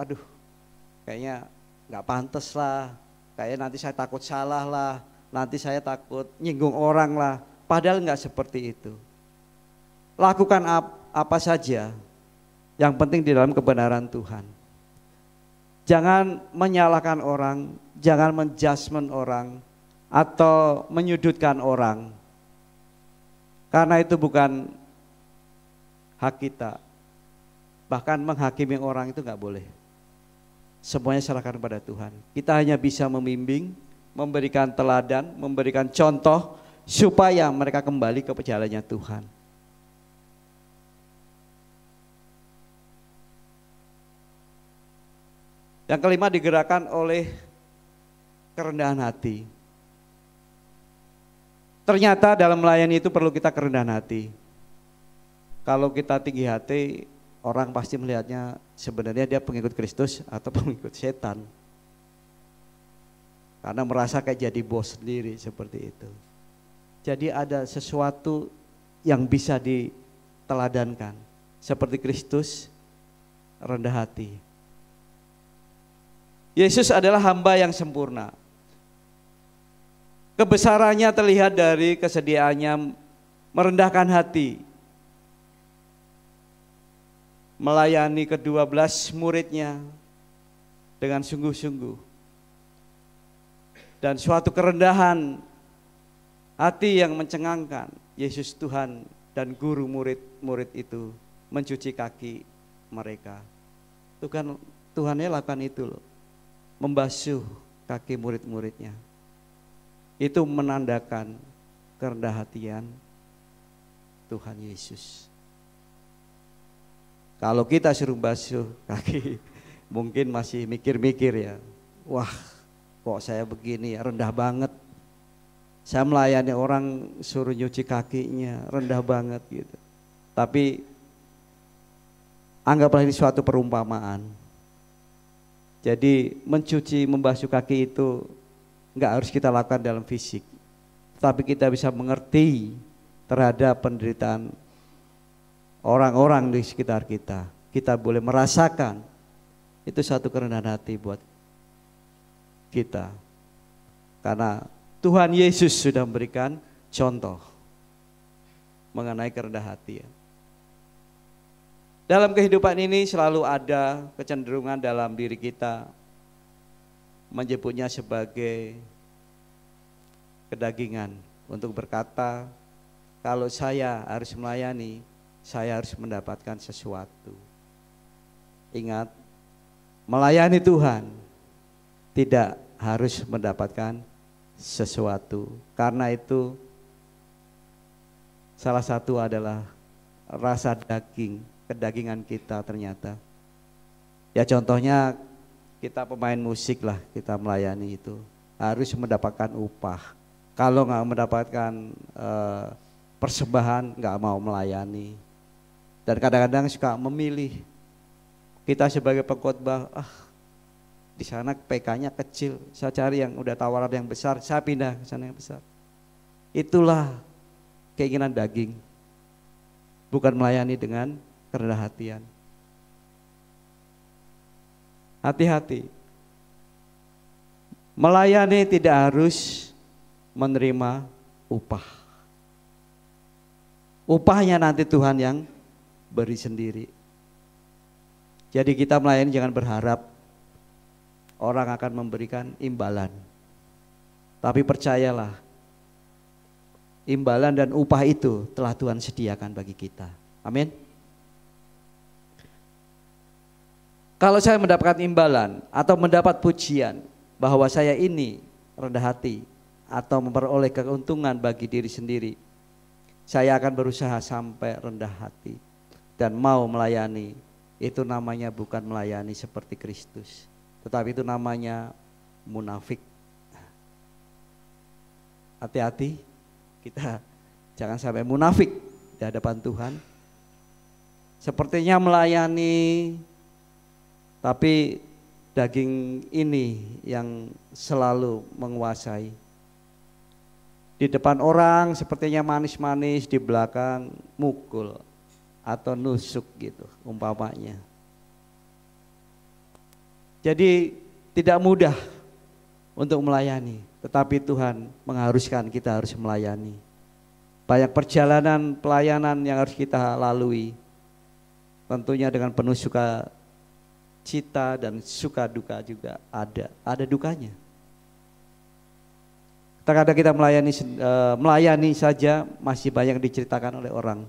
kayaknya nggak pantas lah, kayak nanti saya takut salah lah, nanti saya takut nyinggung orang lah. Padahal nggak seperti itu. Lakukan apa saja, yang penting di dalam kebenaran Tuhan. Jangan menyalahkan orang, jangan menjudgment orang, atau menyudutkan orang. Karena itu bukan hak kita. Bahkan menghakimi orang itu gak boleh. Semuanya serahkan kepada Tuhan. Kita hanya bisa membimbing, memberikan teladan, memberikan contoh supaya mereka kembali ke jalannya Tuhan. Yang kelima, digerakkan oleh kerendahan hati. Ternyata dalam melayani itu perlu kita kerendahan hati. Kalau kita tinggi hati, orang pasti melihatnya sebenarnya dia pengikut Kristus atau pengikut setan. Karena merasa kayak jadi bos sendiri seperti itu. Jadi ada sesuatu yang bisa diteladankan. Seperti Kristus, rendah hati. Yesus adalah hamba yang sempurna. Kebesarannya terlihat dari kesediaannya merendahkan hati. Melayani ke-12 muridnya dengan sungguh-sungguh. Dan suatu kerendahan hati yang mencengangkan. Yesus Tuhan dan guru murid-murid itu mencuci kaki mereka. Tuhannya lakukan itu loh. Membasuh kaki murid-muridnya. Itu menandakan kerendahan hatian Tuhan Yesus. Kalau kita suruh basuh kaki, mungkin masih mikir-mikir ya. Wah, kok saya begini ya, rendah banget. Saya melayani orang suruh nyuci kakinya, rendah banget gitu. Tapi anggaplah ini suatu perumpamaan. Jadi mencuci, membasuh kaki itu enggak harus kita lakukan dalam fisik. Tapi kita bisa mengerti terhadap penderitaan orang-orang di sekitar kita. Kita boleh merasakan. Itu satu kerendahan hati buat kita. Karena Tuhan Yesus sudah memberikan contoh mengenai kerendahan hati. Dalam kehidupan ini selalu ada kecenderungan dalam diri kita menyebutnya sebagai kedagingan untuk berkata, kalau saya harus melayani, saya harus mendapatkan sesuatu. Ingat, melayani Tuhan tidak harus mendapatkan sesuatu. Karena itu salah satu adalah rasa daging, kedagingan kita ternyata. Ya contohnya kita pemain musik lah, kita melayani itu harus mendapatkan upah. Kalau nggak mendapatkan persembahan, nggak mau melayani. Dan kadang-kadang suka memilih. Kita sebagai pengkhotbah, di sana PK-nya kecil, saya cari yang udah tawaran yang besar, saya pindah ke sana yang besar. Itulah keinginan daging, bukan melayani dengan kerendahan hatian. Hati-hati, melayani tidak harus menerima upah. Upahnya nanti Tuhan yang beri sendiri. Jadi kita melayani jangan berharap orang akan memberikan imbalan. Tapi percayalah, imbalan dan upah itu telah Tuhan sediakan bagi kita. Amin. Kalau saya mendapatkan imbalan atau mendapat pujian bahwa saya ini rendah hati atau memperoleh keuntungan bagi diri sendiri, saya akan berusaha sampai rendah hati dan mau melayani. Itu namanya bukan melayani seperti Kristus, tetapi itu namanya munafik. Hati-hati, kita jangan sampai munafik di hadapan Tuhan. Sepertinya melayani, tapi daging ini yang selalu menguasai. Di depan orang sepertinya manis-manis, di belakang mukul atau nusuk gitu umpamanya. Jadi tidak mudah untuk melayani, tetapi Tuhan mengharuskan kita harus melayani. Banyak perjalanan pelayanan yang harus kita lalui, tentunya dengan penuh sukacita dan suka duka juga ada dukanya. Kadang-kadang kita melayani saja masih banyak diceritakan oleh orang.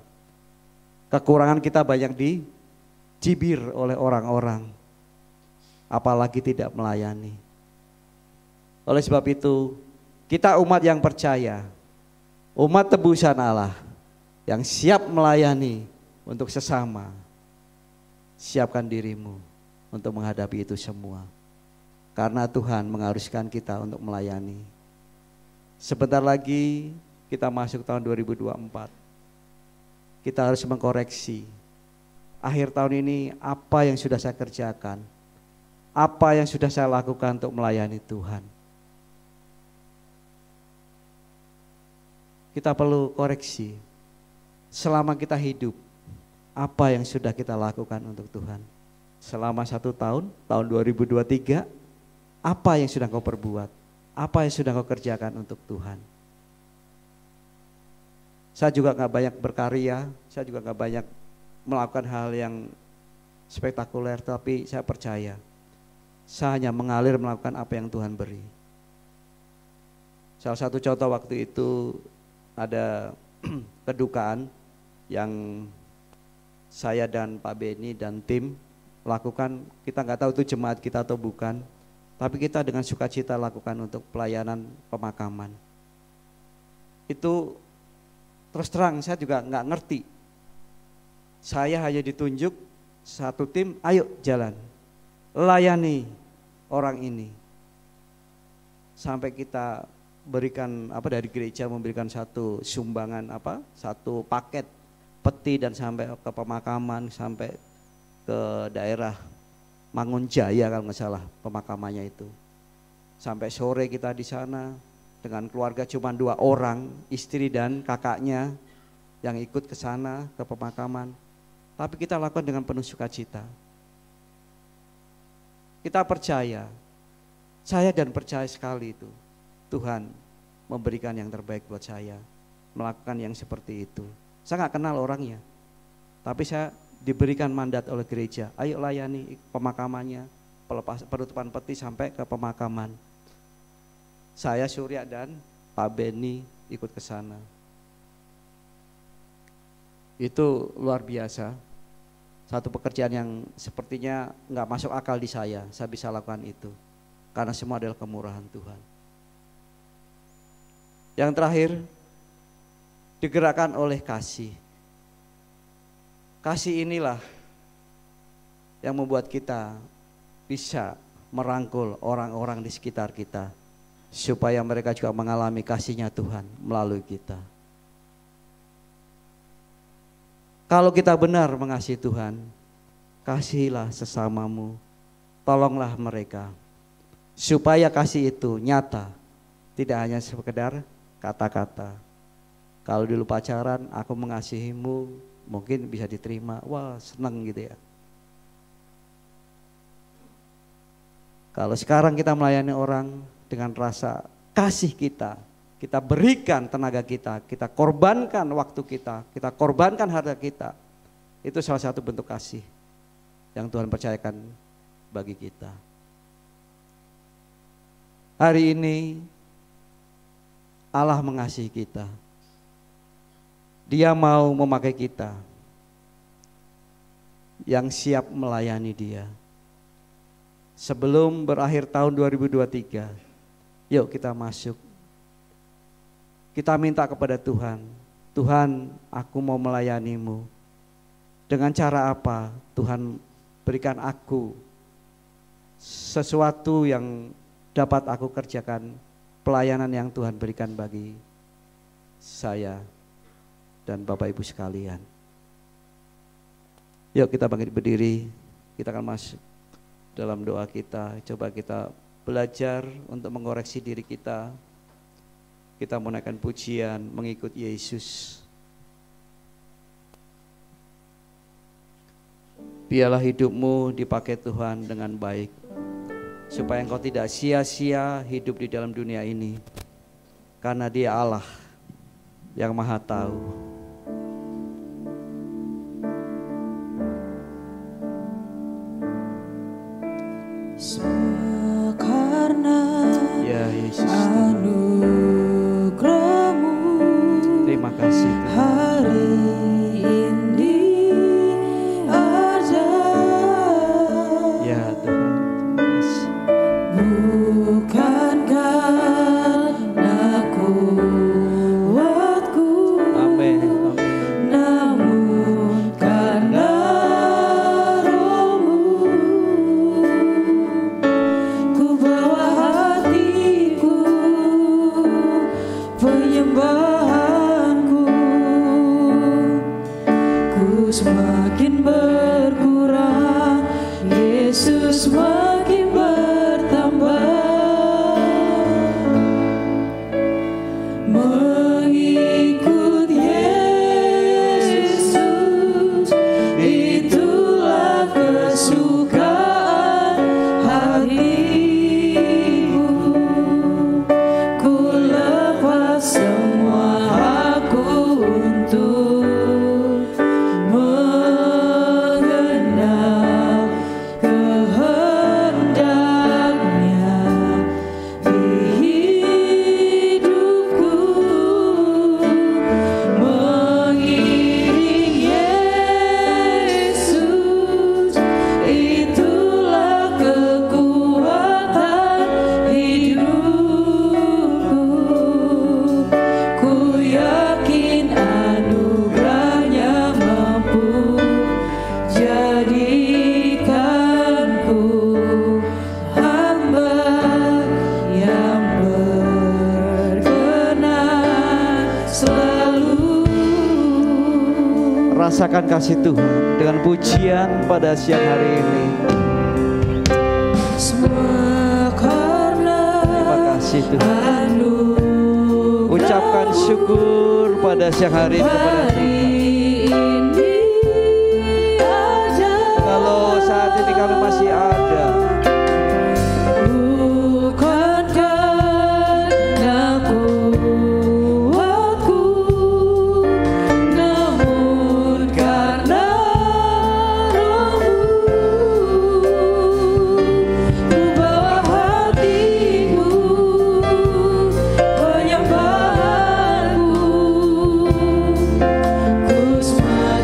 Kekurangan kita banyak dicibir oleh orang-orang, apalagi tidak melayani. Oleh sebab itu, kita umat yang percaya, umat tebusan Allah yang siap melayani untuk sesama. Siapkan dirimu untuk menghadapi itu semua. Karena Tuhan mengharuskan kita untuk melayani. Sebentar lagi kita masuk tahun 2024. Kita harus mengkoreksi. Akhir tahun ini apa yang sudah saya kerjakan? Apa yang sudah saya lakukan untuk melayani Tuhan? Kita perlu koreksi. Selama kita hidup, apa yang sudah kita lakukan untuk Tuhan? Selama 1 tahun, tahun 2023, apa yang sudah kau perbuat? Apa yang sudah kau kerjakan untuk Tuhan? Saya juga gak banyak berkarya, saya juga gak banyak melakukan hal yang spektakuler, tapi saya percaya saya hanya mengalir melakukan apa yang Tuhan beri. Salah satu contoh waktu itu ada kedukaan yang saya dan Pak Beni dan tim lakukan. Kita gak tahu itu jemaat kita atau bukan, tapi kita dengan sukacita lakukan untuk pelayanan pemakaman. Itu terus terang saya juga nggak ngerti. Saya hanya ditunjuk satu tim, ayo jalan, layani orang ini. Sampai kita berikan dari gereja memberikan satu sumbangan satu paket peti dan sampai ke pemakaman, sampai ke daerah Mangunjaya kalau nggak salah pemakamannya itu. Sampai sore kita di sana. Dengan keluarga cuma 2 orang, istri dan kakaknya yang ikut ke sana, ke pemakaman. Tapi kita lakukan dengan penuh sukacita. Kita percaya, saya dan percaya sekali itu, Tuhan memberikan yang terbaik buat saya, melakukan yang seperti itu. Saya gak kenal orangnya, tapi saya diberikan mandat oleh gereja, ayo layani pemakamannya, penutupan peti sampai ke pemakaman. Saya, Surya dan Pak Beni ikut ke sana. Itu luar biasa. Satu pekerjaan yang sepertinya nggak masuk akal di saya bisa lakukan itu. Karena semua adalah kemurahan Tuhan. Yang terakhir, digerakkan oleh kasih. Kasih inilah yang membuat kita bisa merangkul orang-orang di sekitar kita. Supaya mereka juga mengalami kasih-Nya Tuhan melalui kita. Kalau kita benar mengasihi Tuhan, kasihilah sesamamu, tolonglah mereka. Supaya kasih itu nyata, tidak hanya sekedar kata-kata. Kalau dulu pacaran, aku mengasihimu, mungkin bisa diterima, wah senang gitu ya. Kalau sekarang kita melayani orang dengan rasa kasih kita berikan tenaga kita korbankan waktu kita korbankan harta kita. Itu salah satu bentuk kasih yang Tuhan percayakan bagi kita. Hari ini Allah mengasihi kita. Dia mau memakai kita yang siap melayani Dia. Sebelum berakhir tahun 2023, yuk kita masuk. Kita minta kepada Tuhan, Tuhan, aku mau melayani-Mu. Dengan cara apa? Tuhan berikan aku sesuatu yang dapat aku kerjakan, pelayanan yang Tuhan berikan bagi saya dan Bapak Ibu sekalian. Yuk kita bangkit berdiri, kita akan masuk dalam doa kita. Coba kita belajar untuk mengoreksi diri kita. Kita menaikkan pujian mengikut Yesus. Biarlah hidupmu dipakai Tuhan dengan baik, supaya engkau tidak sia-sia hidup di dalam dunia ini, karena Dia Allah yang Maha Tahu. Karena Ya Yesus, anugerah-Mu terima kasih Tuhan. hari ini ada. Ya Tuhan, terima kasih. Bukan karena kuatku, Amin, amin. namun karena Roh-Mu. Ku bawa hatiku, penyembahanku, ku semakin berkurang, Yesus makin bertambah. Mengikut Yesus, itulah kesukaan hatiku. Ku lepas semua aku untuk mengenal kehendaknya di hidupku. Mengiring Yesus, itulah kekuatan hidupku. Ku yakin anugerah-Nya mampu jadikanku hamba yang berkenan selalu. Rasakan kasih Tuhan dengan pujian pada siang hari ini. Semua karena Terima kasih Tuhan. anugerah Ucapkan syukur pada siang hari ini kepada Tuhan. hari ini ada. Kalau saat ini kami masih ada, Bukan karena kuatku, namun karena Roh-Mu. Ku bawa hatiku, penyembahanku, ku semakin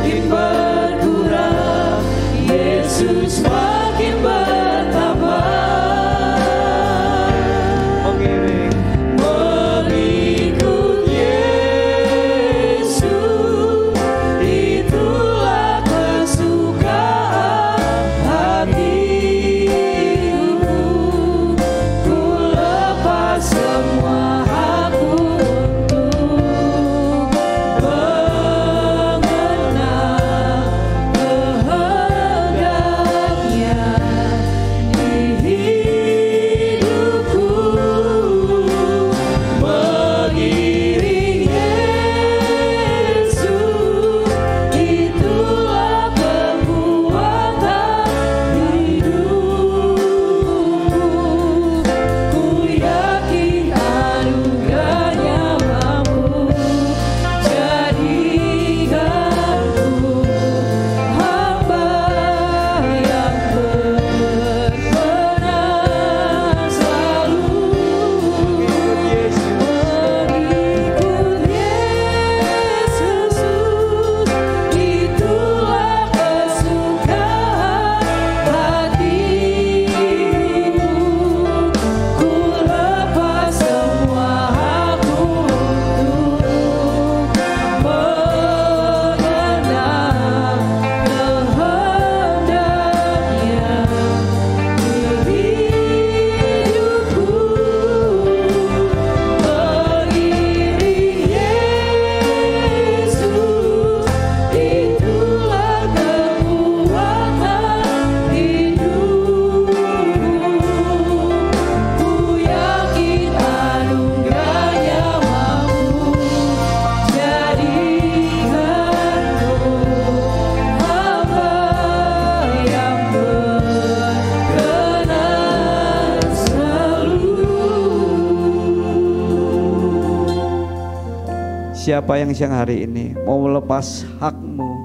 Siapa yang siang hari ini mau melepas hakmu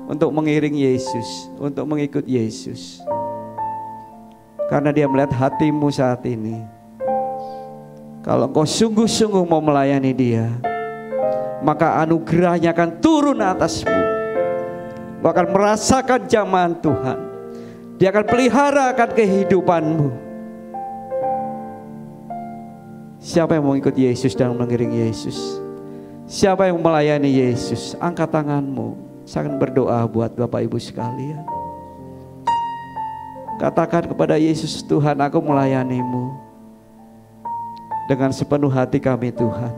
untuk mengiring Yesus, untuk mengikut Yesus, karena dia melihat hatimu saat ini. Kalau engkau sungguh-sungguh mau melayani dia, maka anugerahnya akan turun atasmu. Engkau akan merasakan jamahan Tuhan. Dia akan pelihara akan kehidupanmu. Siapa yang mau ikut Yesus dan mengiring Yesus? Siapa yang melayani Yesus? Angkat tanganmu. Saya akan berdoa buat Bapak Ibu sekalian. Katakan kepada Yesus, Tuhan, aku melayanimu dengan sepenuh hati kami, Tuhan.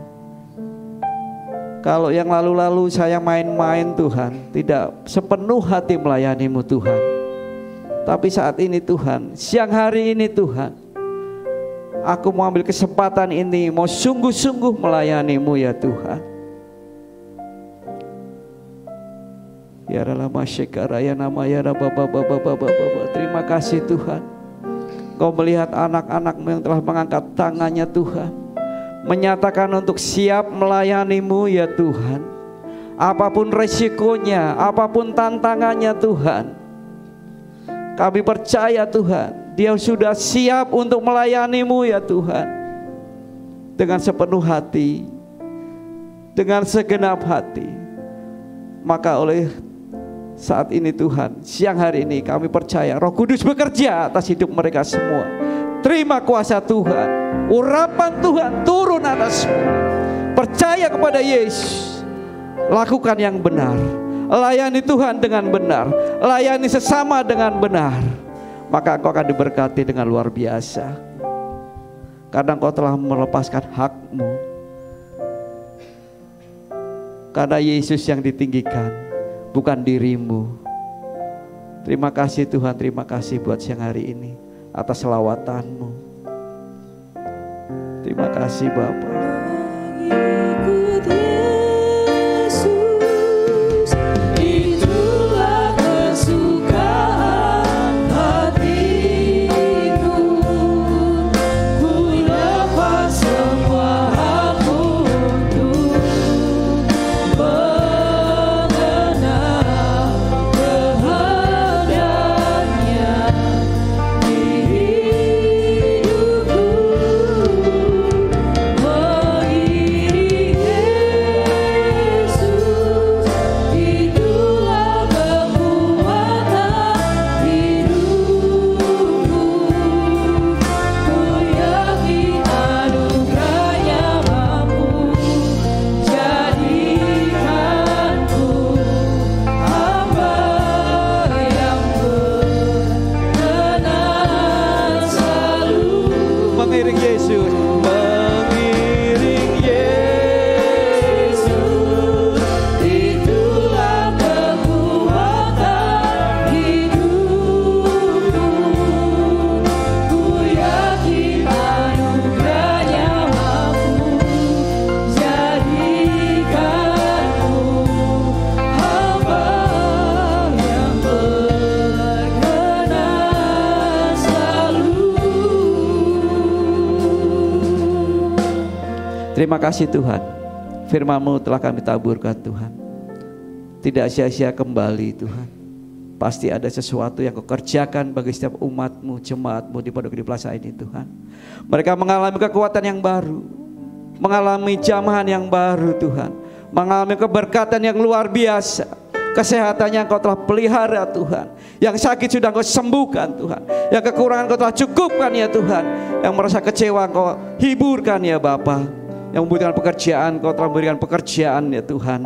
Kalau yang lalu-lalu saya main-main, Tuhan, tidak sepenuh hati melayanimu, Tuhan. Tapi saat ini, Tuhan, siang hari ini, Tuhan, aku mau ambil kesempatan ini, mau sungguh-sungguh melayanimu ya Tuhan. Ya Rama Syekara ya nama ya Baba. Terima kasih Tuhan. Kau melihat anak-anakmu yang telah mengangkat tangannya Tuhan, menyatakan untuk siap melayanimu ya Tuhan. Apapun resikonya, apapun tantangannya Tuhan, kami percaya Tuhan, dia sudah siap untuk melayanimu ya Tuhan. Dengan sepenuh hati, dengan segenap hati. Maka oleh saat ini Tuhan, siang hari ini kami percaya Roh Kudus bekerja atas hidup mereka semua. Terima kuasa Tuhan, urapan Tuhan turun atasmu. Percaya kepada Yesus, lakukan yang benar, layani Tuhan dengan benar, layani sesama dengan benar, maka engkau akan diberkati dengan luar biasa. Karena engkau telah melepaskan hakmu, karena Yesus yang ditinggikan, bukan dirimu. Terima kasih Tuhan, terima kasih buat siang hari ini atas selawatanmu. Terima kasih Bapa. Ikut Yesus, itulah kesukaan hatiku. Ku lepas semua hakku untuk mengenal kehendaknya di hidupku. Mengiring Yesus, itulah kekuatan hidupku. Ku yakin anugerahnya mampu jadikanku hamba yang berkenan selalu. Mengiring Yesus, mengiring Yesus, Itulah kekuatan hidupku. Ku yakin anugerahnya mampu jadikanku hamba yang berkenan selalu. terima kasih Tuhan. Firman-Mu telah kami taburkan Tuhan, tidak sia-sia kembali Tuhan. Pasti ada sesuatu yang Kau kerjakan bagi setiap umat-Mu, jemaat-Mu di Pondok Gede Plaza ini Tuhan. Mereka mengalami kekuatan yang baru, mengalami jamahan yang baru Tuhan, mengalami keberkatan yang luar biasa. Kesehatan yang Kau telah pelihara Tuhan, yang sakit sudah Kau sembuhkan Tuhan, yang kekurangan Kau telah cukupkan ya Tuhan, yang merasa kecewa Kau hiburkan ya Bapa, yang membutuhkan pekerjaan Kau telah memberikan pekerjaan ya Tuhan.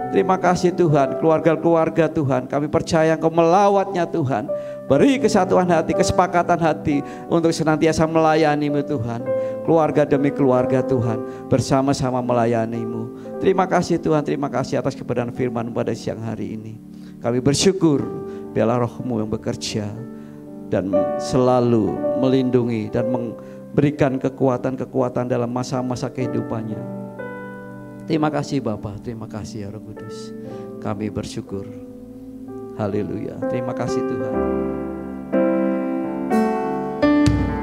Terima kasih Tuhan, keluarga-keluarga Tuhan, kami percaya Engkau melawatnya Tuhan. Beri kesatuan hati, kesepakatan hati untuk senantiasa melayani-Mu Tuhan. Keluarga demi keluarga Tuhan, bersama-sama melayani-Mu. Terima kasih Tuhan, terima kasih atas kebenaran firman pada siang hari ini. Kami bersyukur biarlah Roh-Mu yang bekerja dan selalu melindungi dan memberikan kekuatan-kekuatan dalam masa-masa kehidupannya. Terima kasih Bapa, terima kasih ya Roh Kudus. Kami bersyukur. Haleluya. Terima kasih Tuhan.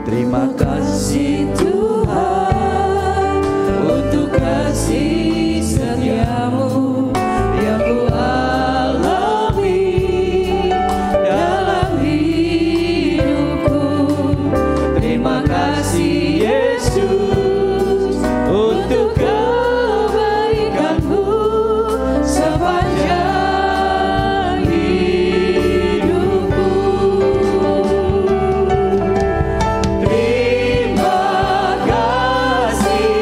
Terima kasih Kasih Tuhan untuk kasih setiamu yang ku alami dalam hidupku. Terima kasih Yesus untuk kebaikanmu sepanjang hidupku. Terima kasih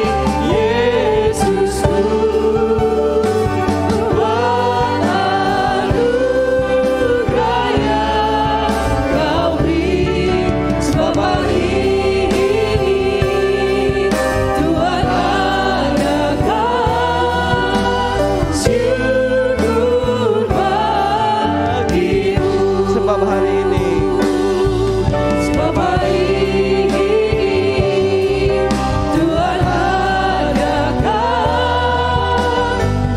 Yesusku, buat anugerah yang Kau beri. Sebab hari ini Tuhan adakan syukur bagimu. Sebab hari ini Sebab hari ini Tuhan adakan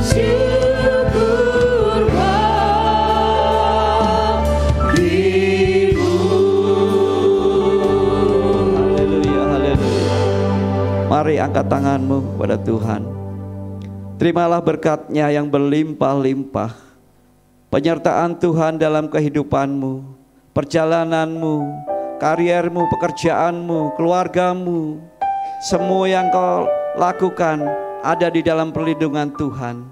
syukur bagimu. haleluya, haleluya. Mari angkat tanganmu kepada Tuhan. Terimalah berkat-Nya yang berlimpah-limpah. Penyertaan Tuhan dalam kehidupanmu, perjalananmu, kariermu, pekerjaanmu, keluargamu. Semua yang kau lakukan ada di dalam perlindungan Tuhan.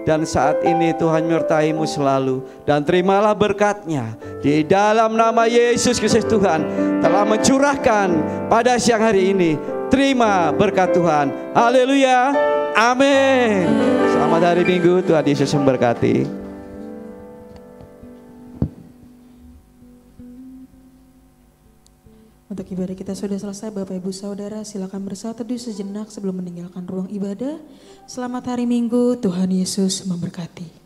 Dan saat ini Tuhan menyertai-mu selalu. Dan terimalah berkat-Nya di dalam nama Yesus Kristus. Tuhan telah mencurahkan pada siang hari ini. Terima berkat Tuhan. Haleluya. Amin. Selamat hari Minggu. Tuhan Yesus memberkati. Untuk ibadah kita sudah selesai, Bapak Ibu Saudara, silakan bersatu teduh sejenak sebelum meninggalkan ruang ibadah. Selamat hari Minggu, Tuhan Yesus memberkati.